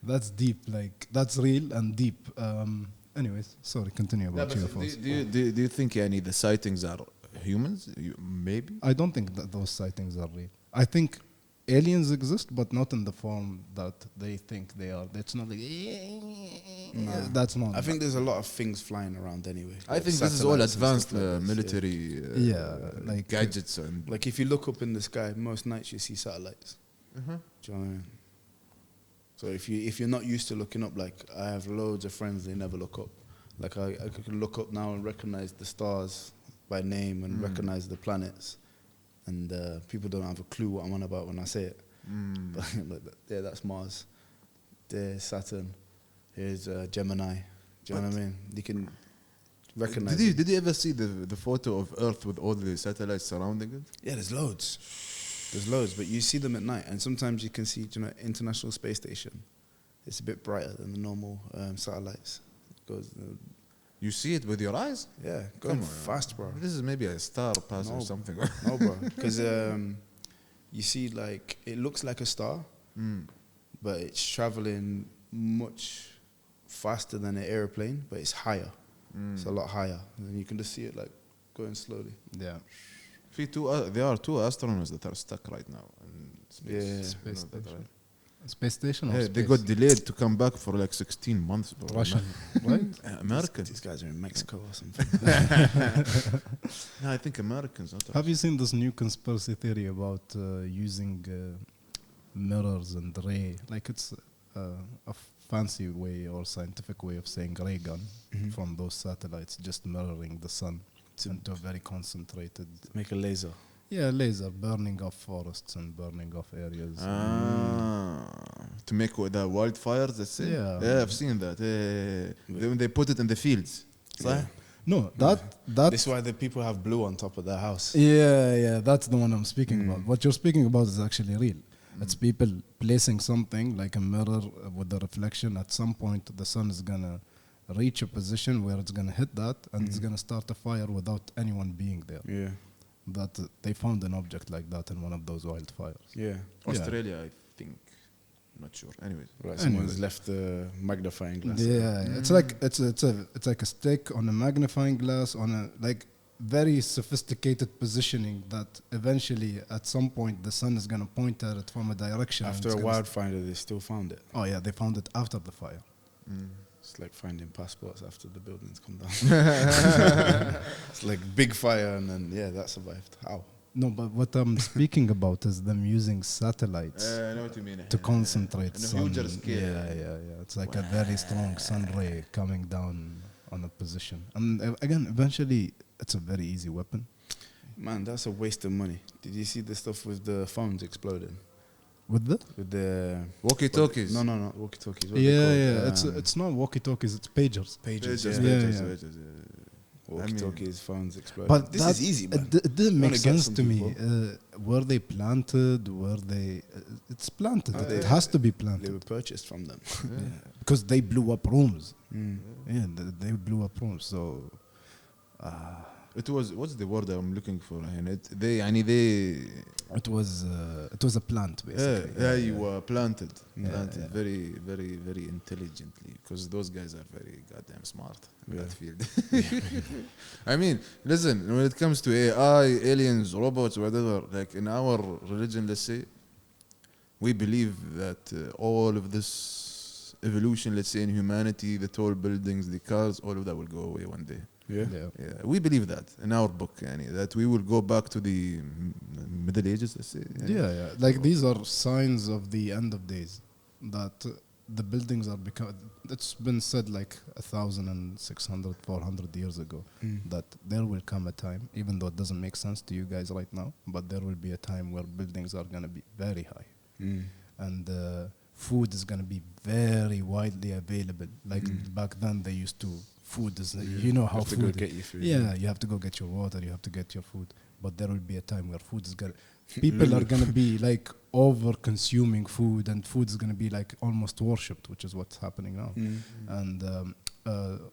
that's deep. Like that's real and deep. Anyways, sorry, continue about UFOs. Do you think any the sightings are humans? Maybe. I don't think that those sightings are real. I think aliens exist, but not in the form that they think they are. That's not like. That's not. I think there's a lot of things flying around anyway. I think this is all advanced military like gadgets and like if you look up in the sky, most nights you see satellites. Do you know what I mean? So if you're not used to looking up, like I have loads of friends, they never look up. Like I can look up now and recognize the stars by name and recognize the planets, and people don't have a clue what I'm on about when I say it. But yeah, that's Mars. There's Saturn. Here's Gemini. Do you know what I mean? You can recognize. Did you ever see the photo of Earth with all the satellites surrounding it? Yeah, there's loads. There's loads, but you see them at night, and sometimes you can see, International Space Station. It's a bit brighter than the normal satellites. It goes. You see it with your eyes? Yeah, going fast, bro. This is maybe a star pass or something. No, bro, because you see, like it looks like a star, but it's traveling much faster than an airplane, but it's higher. It's a lot higher, and you can just see it like going slowly. Yeah. There are 2 astronauts that are stuck right now in space. Space station. Space station or They got delayed to come back for like 16 months. Bro. Russian, right? American. These guys are in Mexico or something. No, I think Americans. Not Have you seen this new conspiracy theory about using mirrors and ray? Like it's a fancy way or scientific way of saying ray gun from those satellites, just mirroring the sun into a very concentrated. Make a laser. Yeah, laser burning off forests and burning off areas. To make the wildfires, let's say. Yeah, I've seen that. They put it in the fields. Yeah. No, that. This is why the people have blue on top of their house. Yeah, that's the one I'm speaking about. What you're speaking about is actually real. It's people placing something like a mirror with the reflection. At some point, the sun is gonna reach a position where it's gonna hit that, and it's gonna start a fire without anyone being there. Yeah. That they found an object like that in one of those wildfires. Yeah. Australia, I think. Not sure. Anyways. Right. Someone's left the magnifying glass. Yeah, it's like it's like a stick on a magnifying glass on a like very sophisticated positioning that eventually at some point the sun is gonna point at it from a direction. After a wildfire, they still found it. Oh yeah, they found it after the fire. It's like finding passports after the buildings come down. It's like big fire, and then that survived. How? No, but what I'm speaking about is them using satellites I know what you mean. to concentrate On a sun. huge scale. Yeah. It's like a very strong sun ray coming down on a position. And again, eventually, it's a very easy weapon. Man, that's a waste of money. Did you see the stuff with the phones exploding? With the walkie-talkies? No, walkie-talkies. It's not walkie-talkies. It's pagers. Pages. Walkie-talkies, phones exploding. But this is easy, man. It didn't make sense to me. people. Were they planted? It's planted. It has to be They planted were purchased from them. because they blew up rooms. Mm. Yeah, they blew up rooms. So It was, what's the word I'm looking for? it was a plant basically. You were planted very, very, very intelligently, because those guys are very goddamn smart in that field. I mean, listen, when it comes to AI, aliens, robots, whatever, like in our religion, let's say, we believe that all of this evolution, let's say in humanity, the tall buildings, the cars, all of that will go away one day. Yeah. We believe that in our book, that we will go back to the Middle Ages, let's say. Yeah. Like these are signs of the end of days, that the buildings are it's been said like 1,600, 400 years ago, that there will come a time, even though it doesn't make sense to you guys right now, but there will be a time where buildings are going to be very high. And food is going to be very widely available. Like back then they used to, food is, you know how you have food. to go get your food. Yeah, you have to go get your water, you have to get your food. But there will be a time where food is going to, people are going to be like over consuming food, and food is going to be like almost worshipped, which is what's happening now. And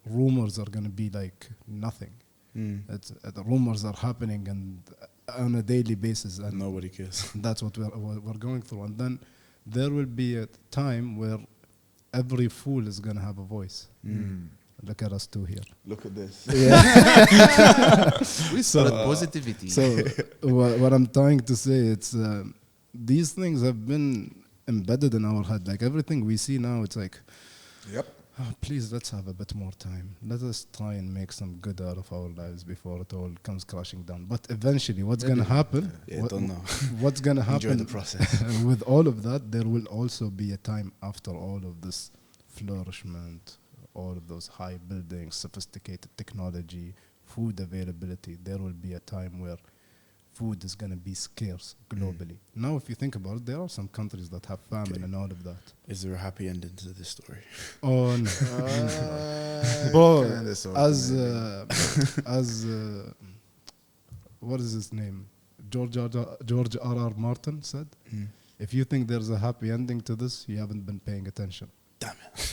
rumors are going to be like nothing. The rumors are happening and on a daily basis, and nobody cares. That's what we're going through. And then there will be a time where every fool is going to have a voice. Look at us two here. Look at this. We started positivity. So what I'm trying to say, it's these things have been embedded in our head. Like everything we see now, it's like, please, let's have a bit more time. Let us try and make some good out of our lives before it all comes crashing down. But eventually, what's going to happen? Don't know. What's going to happen? Enjoy the process. With all of that, there will also be a time after all of this flourishment, all of those high buildings, sophisticated technology, food availability. There will be a time where food is going to be scarce globally. Now, if you think about it, there are some countries that have famine and all of that. Is there a happy ending to this story? Oh no, bro! As what is his name? George R.R. Martin said, "If you think there's a happy ending to this, you haven't been paying attention." Damn it.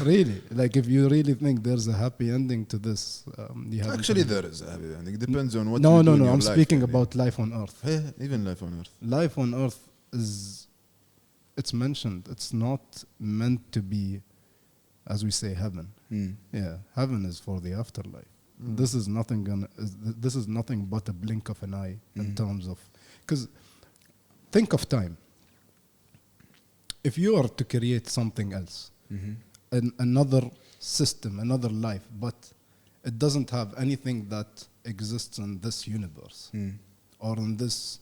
Really, like if you really think there's a happy ending to this, you haven't. Actually, there is a happy ending. It depends on what. No. you do in your I'm life, speaking about life on Earth. Even life on Earth. Life on Earth is, it's mentioned. It's not meant to be, as we say, heaven. Yeah, heaven is for the afterlife. This is nothing. This is nothing but a blink of an eye in terms of, because think of time. If you are to create something else, another system, another life, but it doesn't have anything that exists in this universe or in this,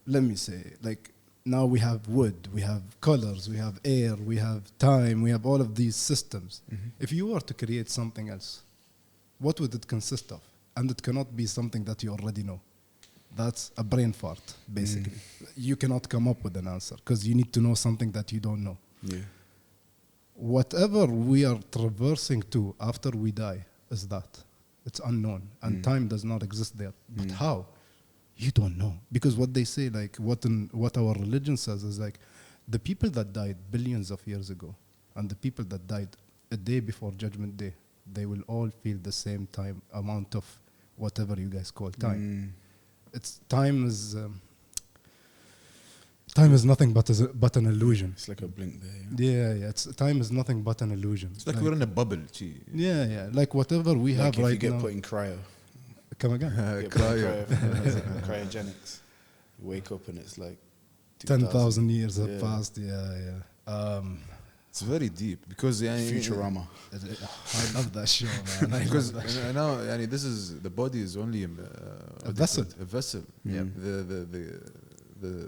let me say, like now we have wood, we have colors, we have air, we have time, we have all of these systems. If you were to create something else, what would it consist of? And it cannot be something that you already know. That's a brain fart, basically. You cannot come up with an answer because you need to know something that you don't know. Yeah. Whatever we are traversing to after we die is that. It's unknown. And time does not exist there. But how? You don't know. Because what they say, like what our religion says is like the people that died billions of years ago and the people that died a day before Judgment Day, they will all feel the same time amount of whatever you guys call time. It's time is nothing but an illusion. It's like a blink there. Yeah. Time is nothing but an illusion. It's like we're in a bubble. Gee. Yeah. Like whatever we Like have if right you get now. put in cryo. Come again. Get put in cryogenics. You wake up and it's like 10,000 years have passed. Yeah. It's very deep because Futurama. I love that show, man. because now this is the body is only A vessel. A vessel. Yeah.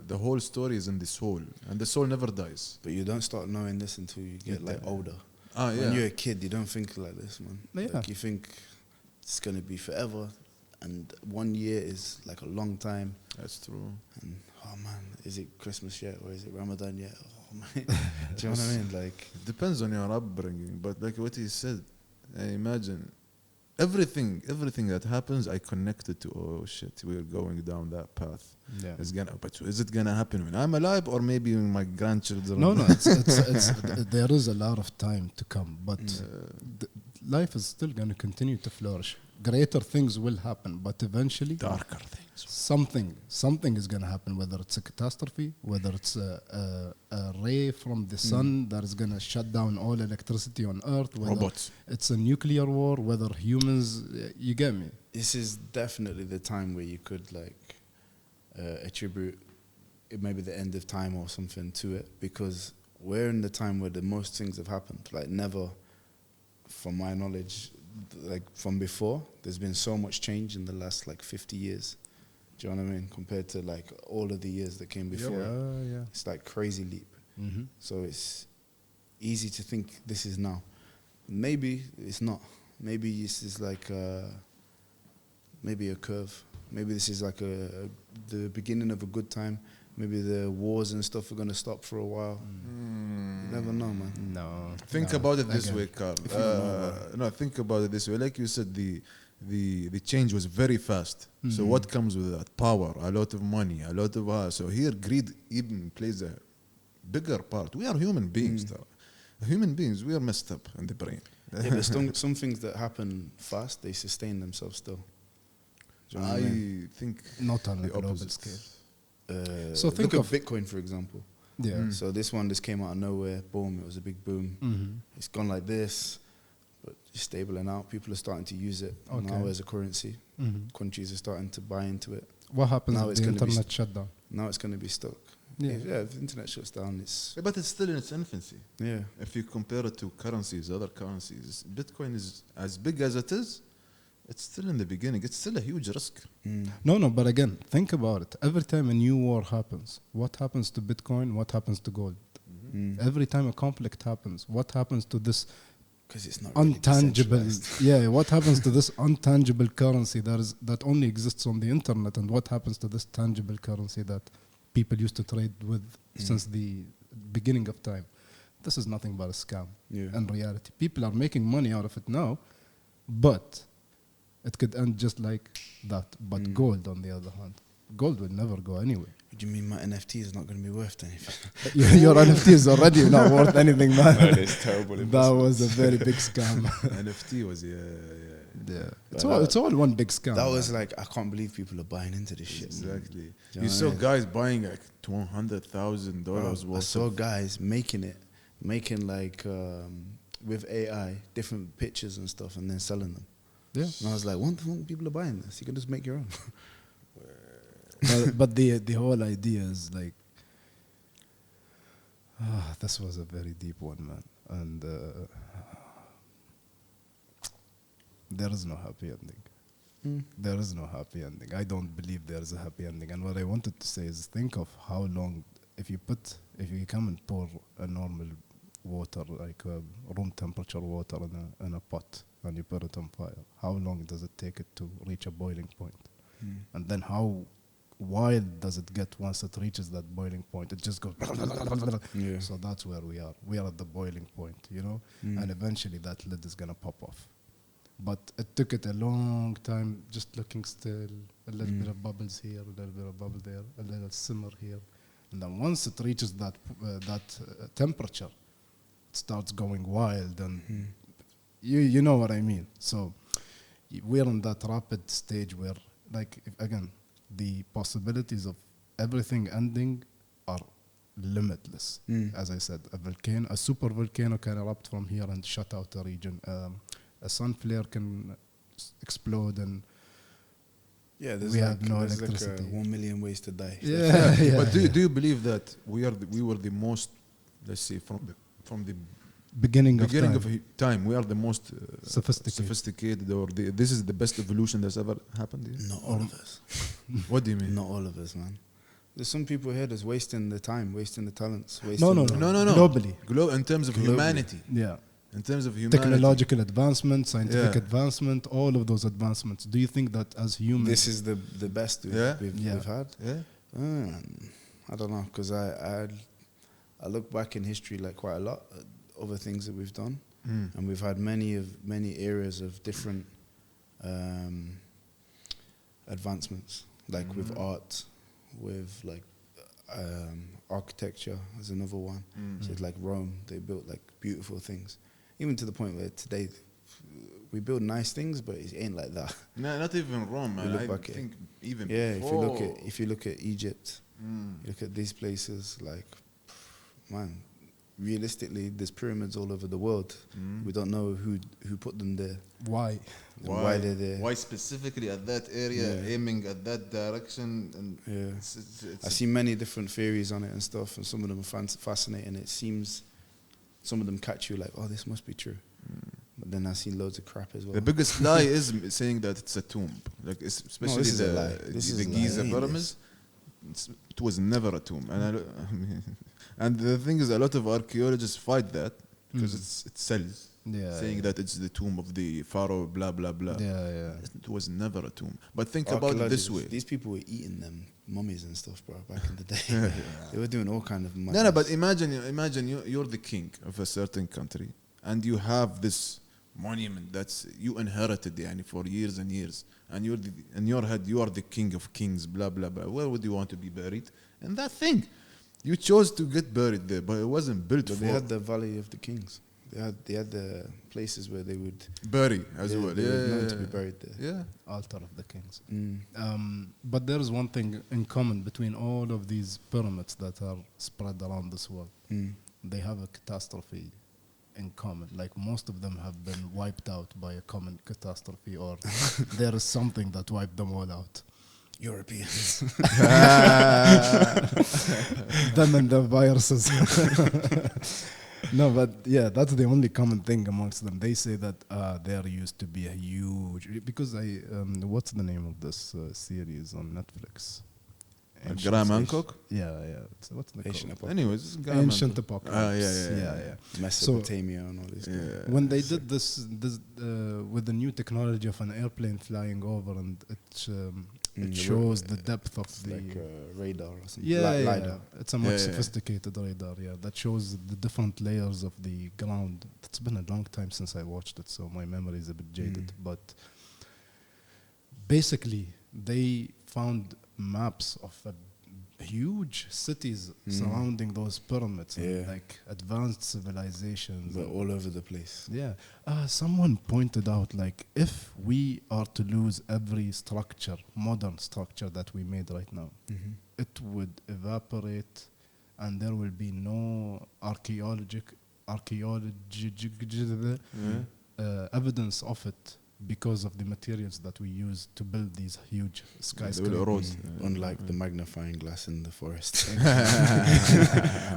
The whole story is in the soul, and the soul never dies. But you don't start knowing this until you get like older. Ah, yeah. When you're a kid, you don't think like this, man. Yeah. Like you think it's gonna be forever, and 1 year is like a long time. That's true. And oh man, is it Christmas yet or is it Ramadan yet? Oh man, do you know what I mean? Like Depends on your upbringing, but like what he said, I imagine everything that happens, I connect it to, oh shit, we're going down that path. Yeah. But is it gonna happen when I'm alive or maybe when my grandchildren? No, it's there is a lot of time to come, but life is still going to continue to flourish. Greater things will happen, but eventually Darker things. Something is going to happen, whether it's a catastrophe, whether it's a ray from the sun that is going to shut down all electricity on Earth, whether Robots. it's a nuclear war, whether humans, you get me? this is definitely the time where you could like attribute it maybe the end of time or something to it, because we're in the time where the most things have happened. Like never, from my knowledge, like from before, there's been so much change in the last like 50 years. Do you know what I mean? Compared to like all of the years that came before. Yeah. It's like crazy leap. Mm-hmm. So it's easy to think this is now. Maybe it's not. Maybe this is like maybe a curve. Maybe this is like the beginning of a good time. Maybe the wars and stuff are going to stop for a while. You never know, man. No. Think about it this way, Carl. No, think about it this way. Like you said, the change was very fast. So what comes with that? Power, a lot of money, a lot of so here greed even plays a bigger part. We are human beings, though. Human beings, we are messed up in the brain. Yeah, but some things that happen fast, they sustain themselves still. Do you know what I mean? think Not on a the global opposite scale. So think look of- at Bitcoin, for example. Yeah. So this one just came out of nowhere. Boom, it was a big boom. It's gone like this, but it's stabling out. People are starting to use it now as a currency. Countries are starting to buy into it. What happens Now if it's the gonna be internet shut down? Now it's going to be stuck. Yeah. If the internet shuts down, it's But it's still in its infancy. yeah. If you compare it to currencies, other currencies, Bitcoin is as big as it is. It's still in the beginning. It's still a huge risk. No, but again, think about it. Every time a new war happens, what happens to Bitcoin? What happens to gold? Every time a conflict happens, what happens to this Because it's not really untangible? decentralized. What happens to this untangible currency that only exists on the internet? And what happens to this tangible currency that people used to trade with since the beginning of time? This is nothing but a scam. Yeah. In reality, people are making money out of it now, but it could end just like that. But gold, on the other hand, gold will never go anywhere. What do you mean my NFT is not going to be worth anything? Your NFT is already not worth anything, man. It's terrible. That was a very big scam. NFT was It's all one big scam. That man. was like, I can't believe people are buying into this shit. Exactly. Do you You know saw what I mean? guys buying like $100,000 I worth. saw guys making like with AI different pictures and stuff and then selling them. Yeah. And I was like, what the fuck people are buying this? You can just make your own. but the whole idea is like, this was a very deep one, man, and there is no happy ending. There is no happy ending. I don't believe there is a happy ending. And what I wanted to say is, think of how long if you come and pour a normal water, like room temperature water in a pot, and you put it on fire, how long does it take it to reach a boiling point? And then how wild does it get once it reaches that boiling point? It just goes. Yeah. So that's where we are. We are at the boiling point, you know, and eventually that lid is gonna pop off. But it took it a long time, just looking still, a little bit of bubbles here, a little bit of bubble there, a little simmer here, and then once it reaches that temperature, it starts going wild, and you know what I mean. So we're in that rapid stage where, like, again, the possibilities of everything ending are limitless. As I said, a super volcano can erupt from here and shut out a region. A sun flare can explode, and we have no electricity. Like 1 million ways to die. Yeah. But do you believe that we were the most, let's say, from the beginning of time, we are the most sophisticated, or this is the best evolution that's ever happened here? Not all of us. What do you mean? Not all of us, man. There's some people here that's wasting the time, wasting the talents. No. Globally. In terms of humanity. Yeah. In terms of humanity. Technological advancement, scientific advancement, all of those advancements. Do you think that as humans... This is the best we've had? Yeah. I don't know, because I look back in history like quite a lot at other things that we've done. And we've had many areas of different advancements, like with art, with like architecture is another one. So it's like Rome, they built like beautiful things. Even to the point where today we build nice things, but it ain't like that. No, not even Rome. I think even before. If you look at Egypt, you look at these places, like, man, realistically, there's pyramids all over the world. We don't know who put them there. Why they're there. Why specifically at that area, aiming at that direction? And I see many different theories on it and stuff, and some of them are fascinating. It seems some of them catch you like, oh, this must be true. But then I see loads of crap as well. The biggest lie is saying that it's a tomb, like especially the Giza pyramids. It was never a tomb, and the thing is, a lot of archaeologists fight that because it sells, saying that it's the tomb of the pharaoh, blah blah blah. It was never a tomb. But think about it this way: these people were eating them mummies and stuff, bro. Back in the day, they were doing all kind of. No. But imagine you're the king of a certain country, and you have this monument that's you inherited, for years and years, and you're in your head you are the king of kings, blah blah blah. Where would you want to be buried? And that thing, you chose to get buried there, but it wasn't built for. They had the Valley of the Kings. They had the places where they would bury as well. They were known to be buried there. Yeah, altar of the kings. But there is one thing in common between all of these pyramids that are spread around this world. They have a catastrophe in common. Like most of them have been wiped out by a common catastrophe, or there is something that wiped them all out. Europeans. Them and the viruses. No, but yeah, that's the only common thing amongst them. They say that there used to be a huge, because what's the name of this series on Netflix? Graham Hancock? Yeah. What's the Ancient Anyways, Ancient Apocalypse. Yeah. Mesopotamia and all this. When they did this with the new technology of an airplane flying over, and it shows the depth of the like radar or something. LiDAR. It's a much sophisticated radar. That shows the different layers of the ground. It's been a long time since I watched it, so my memory is a bit jaded. But basically, they found maps of huge cities surrounding those pyramids, and like advanced civilizations, but all over the place. Someone pointed out, like, if we are to lose every modern structure that we made right now, it would evaporate, and there will be no evidence of it, because of the materials that we use to build these huge skyscrapers. Unlike the magnifying glass in the forest.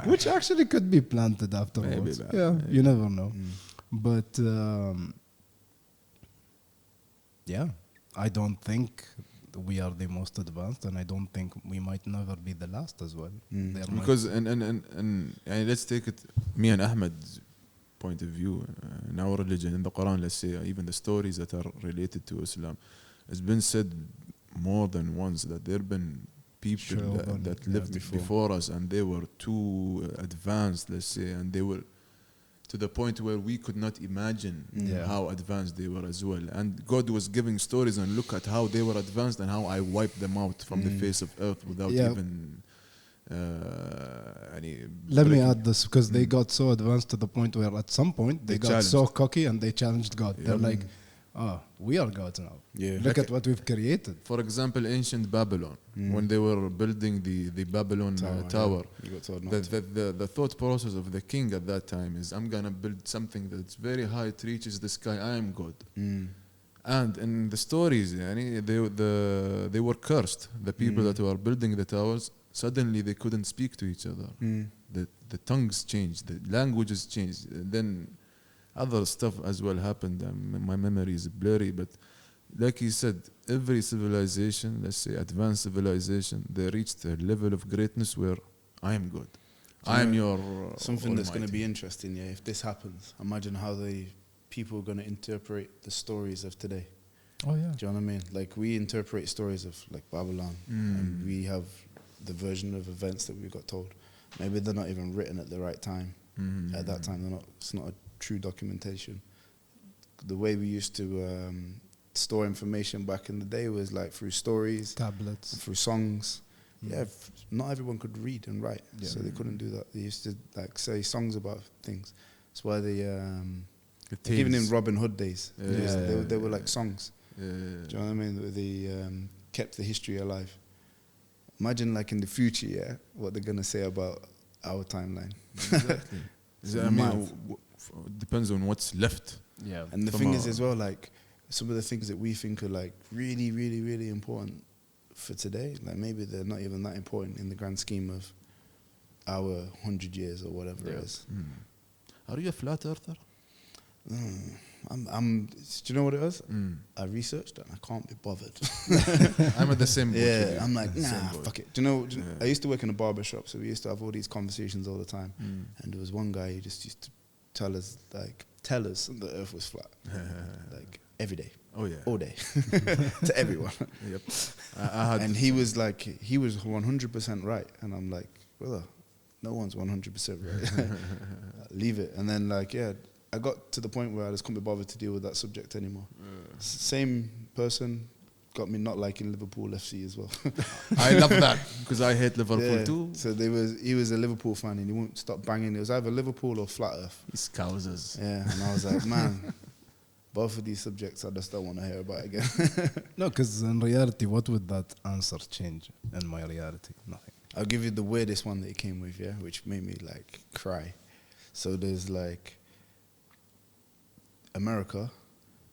Which actually could be planted afterwards. You never know. But I don't think we are the most advanced, and I don't think we might never be the last as well. Because and let's take it, me and Ahmed's point of view, in our religion, in the Quran, let's say, even the stories that are related to Islam, it's been said more than once that there have been people that lived before us, and they were too advanced, let's say, and they were to the point where we could not imagine how advanced they were as well. And God was giving stories, and look at how they were advanced and how I wiped them out from the face of earth without even let me add this, because they got so advanced to the point where at some point they got so cocky and they challenged God. They're like, we are gods now. Look at what we've created. For example, ancient Babylon, when they were building the Babylon tower, the thought process of the king at that time is, I'm going to build something that's very high, it reaches the sky, I am God. And in the stories, they were cursed. The people that were building the towers, suddenly they couldn't speak to each other. The tongues changed, the languages changed. Then other stuff as well happened. My memory is blurry, but like he said, every civilization, let's say advanced civilization, they reached a level of greatness where I am God. I am your something that's going to be Almighty. interesting. If this happens, imagine how the people are going to interpret the stories of today. Oh yeah. Do you know what I mean? Like, we interpret stories of like Babylon, and we have the version of events that we got told. Maybe they're not even written at the right time. At that time, they're not. It's not a true documentation. The way we used to store information back in the day was like through stories, tablets, through songs. Not everyone could read and write, so they couldn't do that. They used to like say songs about things. That's why they even in Robin Hood days, they were like songs. Do you know what I mean? They kept the history alive. Imagine like in the future, what they're gonna say about our timeline. Exactly. I mean, depends on what's left. And the thing is as well, like some of the things that we think are like really, really, really important for today, like maybe they're not even that important in the grand scheme of our 100 years or whatever it is. Are you a flat earther? Do you know what it is? I researched and I can't be bothered. I'm at the same boat. I'm like, nah, fuck it. Do you know, I used to work in a barber shop, so we used to have all these conversations all the time. And there was one guy who just used to tell us the earth was flat. Like every day. Oh yeah. All day. To everyone. Yep. And he was 100% right. And I'm like, brother, no one's 100% right. Leave it. And then I got to the point where I just couldn't be bothered to deal with that subject anymore. Same person got me not liking Liverpool FC as well. I love that because I hate Liverpool too. So he was a Liverpool fan and he won't stop banging. It was either Liverpool or Flat Earth. He's Scousers. Yeah, and I was like, man, both of these subjects I just don't want to hear about again. No, because in reality, what would that answer change in my reality? Nothing. I'll give you the weirdest one that he came with, which made me like cry. So there's like, America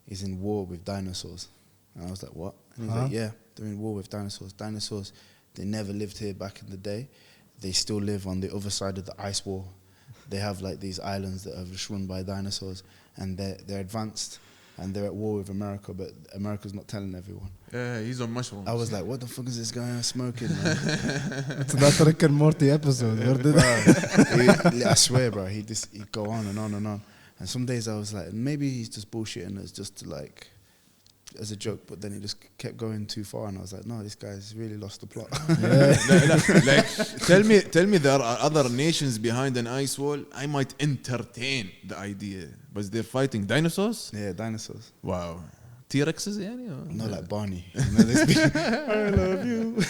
is in war with dinosaurs. And I was like, what? And he's like, yeah, they're in war with dinosaurs. Dinosaurs, they never lived here back in the day. They still live on the other side of the ice wall. They have like these islands that are just run by dinosaurs, and they're advanced, and they're at war with America, but America's not telling everyone. Yeah, he's on mushrooms. I was like, what the fuck is this guy smoking, man? It's that Rick and Morty episode. Where did I swear, bro, he'd go on and on and on. And some days I was like, maybe he's just bullshitting us just to like, as a joke, but then he just kept going too far, and I was like, no, this guy's really lost the plot. Like, tell me there are other nations behind an ice wall. I might entertain the idea, but they're fighting dinosaurs? Yeah, dinosaurs. Wow. T-Rexes, Not like Barney. I love you.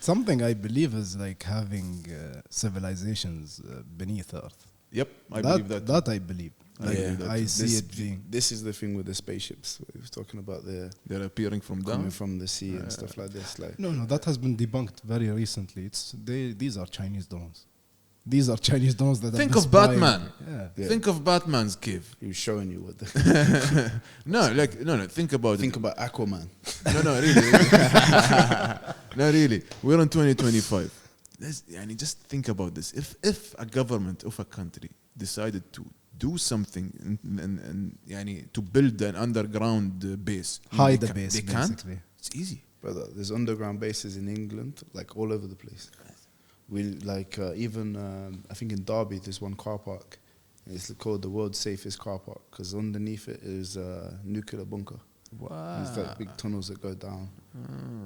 Something I believe is like having civilizations beneath Earth. Yep, I believe that. That I believe. Like, I see it being. This is the thing with the spaceships. We were talking about they're appearing from down, coming from the sea and stuff like this. Like No, that has been debunked very recently. These are Chinese drones. These are Chinese drones that. Think of Batman. Yeah. Think of Batman's cave. he was showing you what the. No. Think about it. Think about Aquaman. No, really. No, really. We're in 2025. Just think about this. If a government of a country decided to do something and to build an underground base, Hide the base. They can't. Basically. It's easy. Brother, there's underground bases in England, like all over the place. We like even I think in Derby there's one car park. It's called the world's safest car park because underneath it is a nuclear bunker. Wow. It's like big tunnels that go down.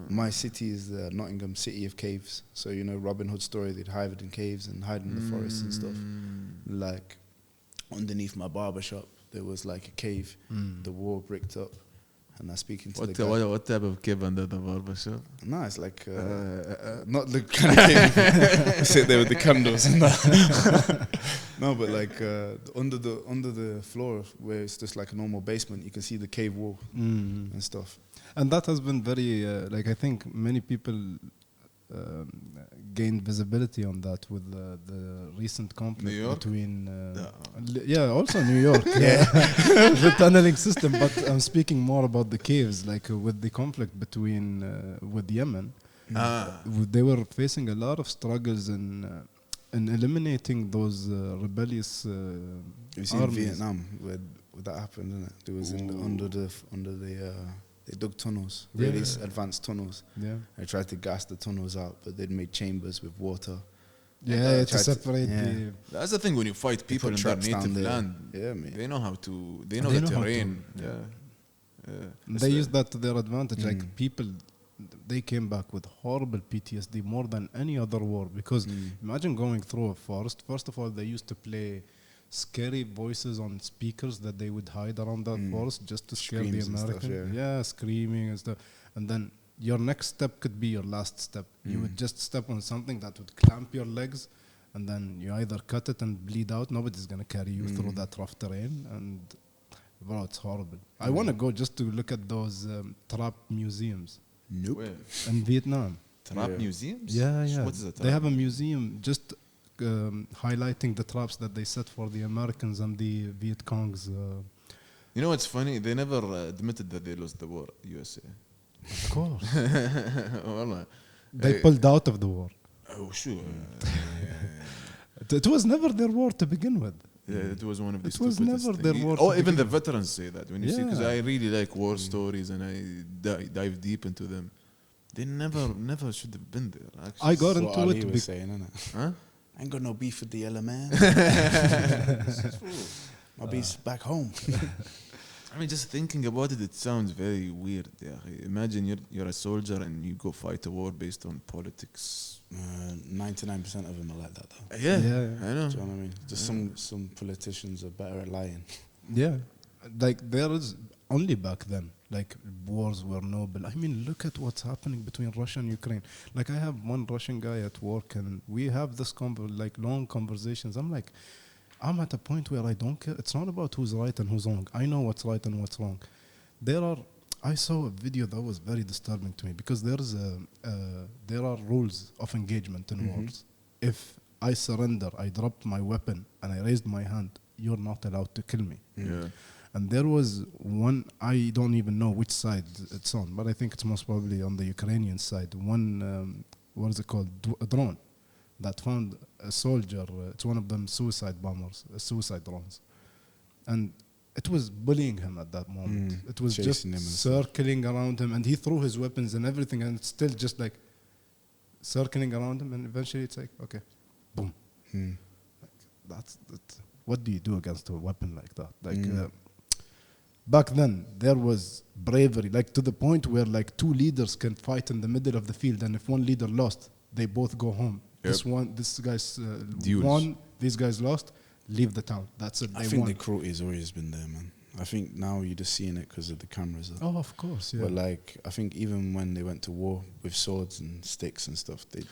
My city is the Nottingham City of Caves. So, you know, Robin Hood story, they'd hide in caves and hide in the forests and stuff. Like, underneath my barber shop, there was like a cave, the wall bricked up. And I speaking to the guy. What type of cave under the barber shop? No, it's like not the kind of cave. Sit there with the candles and that. No, but like under the floor where it's just like a normal basement, you can see the cave wall and stuff. And that has been very like I think many people gained visibility on that with the recent conflict between also New York, the tunneling system. But I'm speaking more about the caves, like with the conflict between with Yemen. They were facing a lot of struggles in eliminating those rebellious You see in Vietnam where that happened, didn't it? There was under the they dug tunnels, really advanced tunnels. Yeah. They tried to gas the tunnels out, but they'd made chambers with water. Yeah, to separate the... That's the thing when you fight people in their native land. Yeah, man. They know how to... They know the terrain. They use that to their advantage. Like people, they came back with horrible PTSD more than any other war. Because imagine going through a forest. First of all, they used to play scary voices on speakers that they would hide around that forest just to scare the Americans. Screaming and stuff. And then your next step could be your last step. You would just step on something that would clamp your legs, and then you either cut it and bleed out. Nobody's gonna carry you through that rough terrain, and bro, it's horrible. I want to go just to look at those trap museums. Nope. In Vietnam. Trap museums? Yeah. What is a trap? They have a museum just highlighting the traps that they set for the Americans and the Viet Congs. You know what's funny? They never admitted that they lost the war, USA. Of course. Wallah. They pulled out of the war. Oh, sure. It was never their war to begin with. Yeah, it was one of the It was stupidest never their thing. war. Oh, even the veterans say that when you see, because Yeah. I really like war stories and I dive deep into them. They never should have been there. Actually. I got That's what into Ali it. was saying, innit? Huh? I ain't got no beef with the yellow man. My beef's back home. I mean, just thinking about it, it sounds very weird. Yeah. Imagine you're a soldier and you go fight a war based on politics. 99% of them are like that, though. Yeah, Yeah. I know. Do you know what I mean? Just some politicians are better at lying. Yeah, like there is only back then. Like wars were noble. I mean, look at what's happening between Russia and Ukraine. Like I have one Russian guy at work, and we have this like long conversations. I'm like, I'm at a point where I don't care. It's not about who's right and who's wrong. I know what's right and what's wrong. I saw a video that was very disturbing to me because there are rules of engagement in wars. If I surrender, I dropped my weapon and I raised my hand, you're not allowed to kill me. Yeah. And there was one, I don't even know which side it's on, but I think it's most probably on the Ukrainian side. One, what is it called? A drone that found a soldier. It's one of them suicide bombers, suicide drones. And it was bullying him at that moment. It was just circling around him, and he threw his weapons and everything, and it's still just like circling around him, and eventually it's like, okay, boom. Like, what do you do against a weapon like that? Like, back then, there was bravery, like to the point where like two leaders can fight in the middle of the field, and if one leader lost, they both go home. Yep. This guy's won, these guys lost, leave the town. That's it. I think the cruelty has always been there, man. I think now you're just seeing it because of the cameras. Oh, of course, yeah. But like, I think even when they went to war with swords and sticks and stuff, they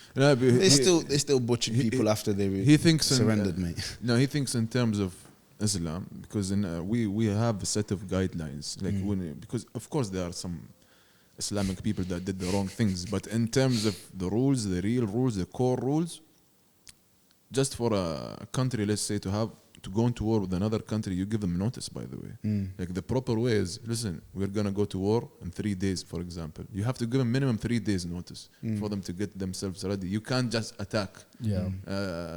still butchered people after they surrendered, mate. No, he thinks in terms of Islam, because we have a set of guidelines, like because of course there are some Islamic people that did the wrong things, but in terms of the rules, the real rules, the core rules, just for a country, let's say, to go into war with another country, you give them notice, by the way. Like the proper way is, listen, we're gonna go to war in 3 days, for example. You have to give them minimum 3 days notice for them to get themselves ready. You can't just attack. Yeah.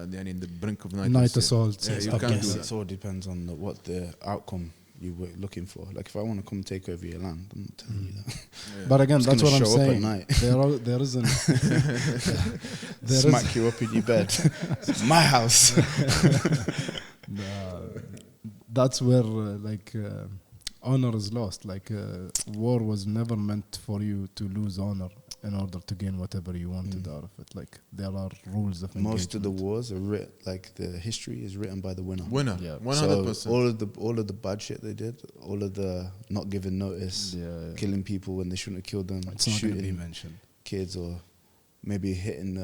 In the brink of night. Night assaults. Yeah, you can't do that. It all depends on what the outcome you were looking for. Like if I want to come take over your land, I'm not telling you that. Yeah. But again, that's what I'm show up saying. at night. There isn't. Smack you up in your bed. It's my house. That's where honor is lost. Like war was never meant for you to lose honor in order to gain whatever you wanted out of it. Like there are rules of engagement. Most of the wars are like the history is written by the winner. Yeah. 100%. So all of the bad shit they did, all of the not giving notice, killing people when they shouldn't have killed them, It's not going to be shooting mentioned. kids, or maybe hitting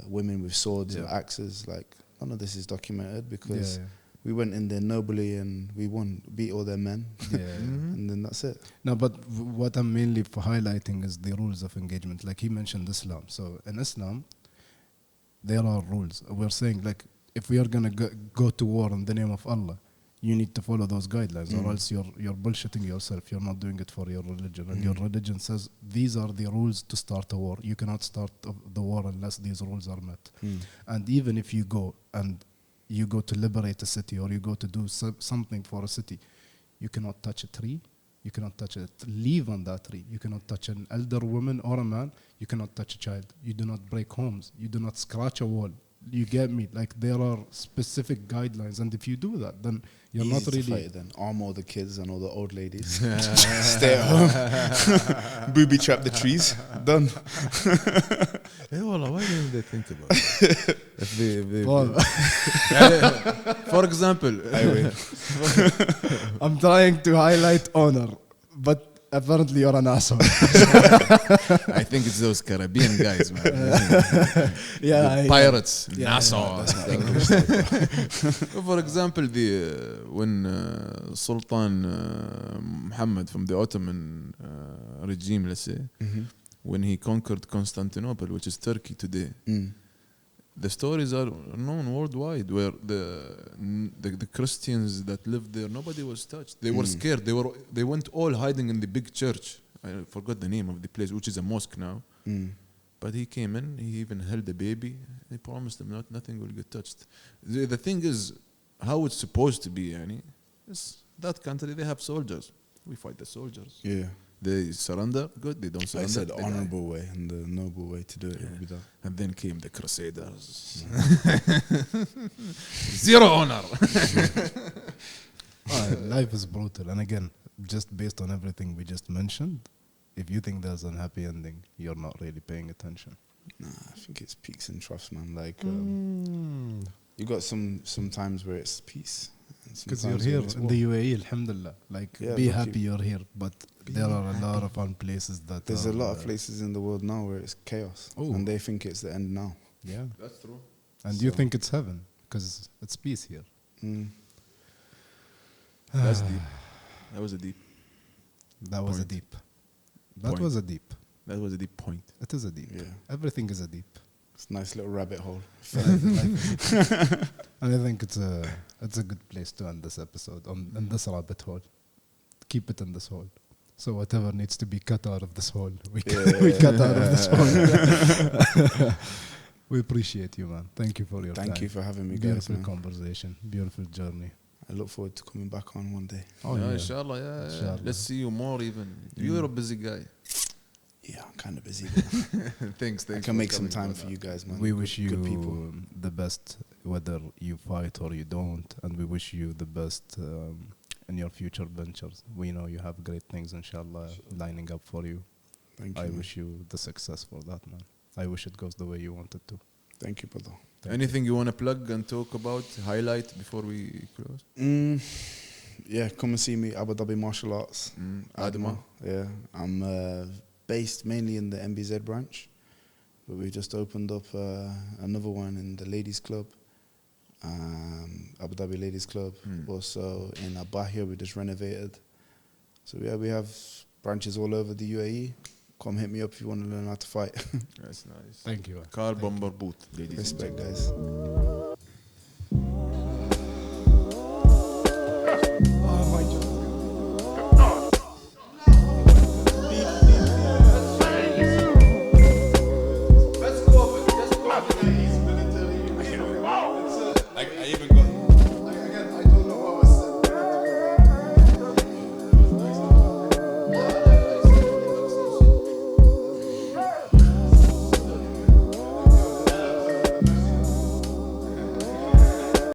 women with swords or axes. Like none of this is documented because we went in there nobly and we won, beat all their men, and then that's it. No, but what I'm mainly highlighting is the rules of engagement. Like he mentioned Islam. So in Islam, there are rules. We're saying like if we are going to go to war in the name of Allah, you need to follow those guidelines or else you're bullshitting yourself. You're not doing it for your religion. And your religion says these are the rules to start a war. You cannot start the war unless these rules are met. And even if you go to liberate a city or you go to do something for a city, you cannot touch a tree. You cannot touch a leaf on that tree. You cannot touch an elder woman or a man. You cannot touch a child. You do not break homes. You do not scratch a wall. You get me? Like there are specific guidelines, and if you do that, then you're Easy not to really. fight then. Arm all the kids and all the old ladies. Stay at home. Booby trap the trees. Done. Hey, wallah, why didn't they think about it? If they Well, for example, I'm trying to highlight honor, but apparently you're an asshole. I think it's those Caribbean guys, man. Yeah, Pirates, yeah, Nassau. That's not English. For example, when Sultan Muhammad from the Ottoman regime, let's say, when he conquered Constantinople, which is Turkey today, the stories are known worldwide where the Christians that lived there, nobody was touched. They were scared. They went all hiding in the big church. I forgot the name of the place, which is a mosque now. But he came in, he even held a baby. He promised them nothing will get touched. The thing is, how it's supposed to be, yani, is that country, they have soldiers. We fight the soldiers. Yeah. They surrender, good. They don't I surrender. said the honorable way and the noble way to do it would be that. And then came the Crusaders. Zero honor. Life is brutal, and again, just based on everything we just mentioned, if you think there's an happy ending, you're not really paying attention. Nah, I think it's peaks and troughs, man. Like you got some times where it's peace. Because you're here in the UAE, alhamdulillah. Like, be happy you're here, but there are a lot of fun places that there's a lot of places in the world now where it's chaos, and they think it's the end now. Yeah, That's true. and you think it's heaven because it's peace here. That's deep. That was a deep. That was a Point. deep. That was a deep. That was a deep point. It is a deep. Yeah. Everything is a deep. It's a nice little rabbit hole. And I think it's a good place to end this episode in this rabbit hole. Keep it in this hole. So whatever needs to be cut out of this hole, we cut out of this hole. We appreciate you, man. Thank you for your time. Thank you for having me, guys. Beautiful Man. conversation, beautiful journey. I look forward to coming back on one day. Oh yeah, yeah, inshallah, yeah. Inshallah. Let's see you more even. You're a busy guy. Yeah, I'm kind of busy. Thanks. I can make some time for you guys, man. We wish you good people. the best, whether you fight or you don't, and we wish you the best in your future ventures. We know you have great things, inshallah, lining up for you. Thank you. I wish you the success for that, man. I wish it goes the way you want it to. Thank you, brother. Anything you want to plug and talk about, highlight before we close? Yeah, come and see me, Abu Dhabi Martial Arts. ADMA. Yeah, I'm based mainly in the MBZ branch, but we just opened up another one in the ladies club, Abu Dhabi Ladies Club. Also in Abahia, we just renovated. So yeah, we have branches all over the UAE. Come hit me up if you want to learn how to fight. That's nice. Thank you. Carl Bumper Boot, ladies. Respect, guys.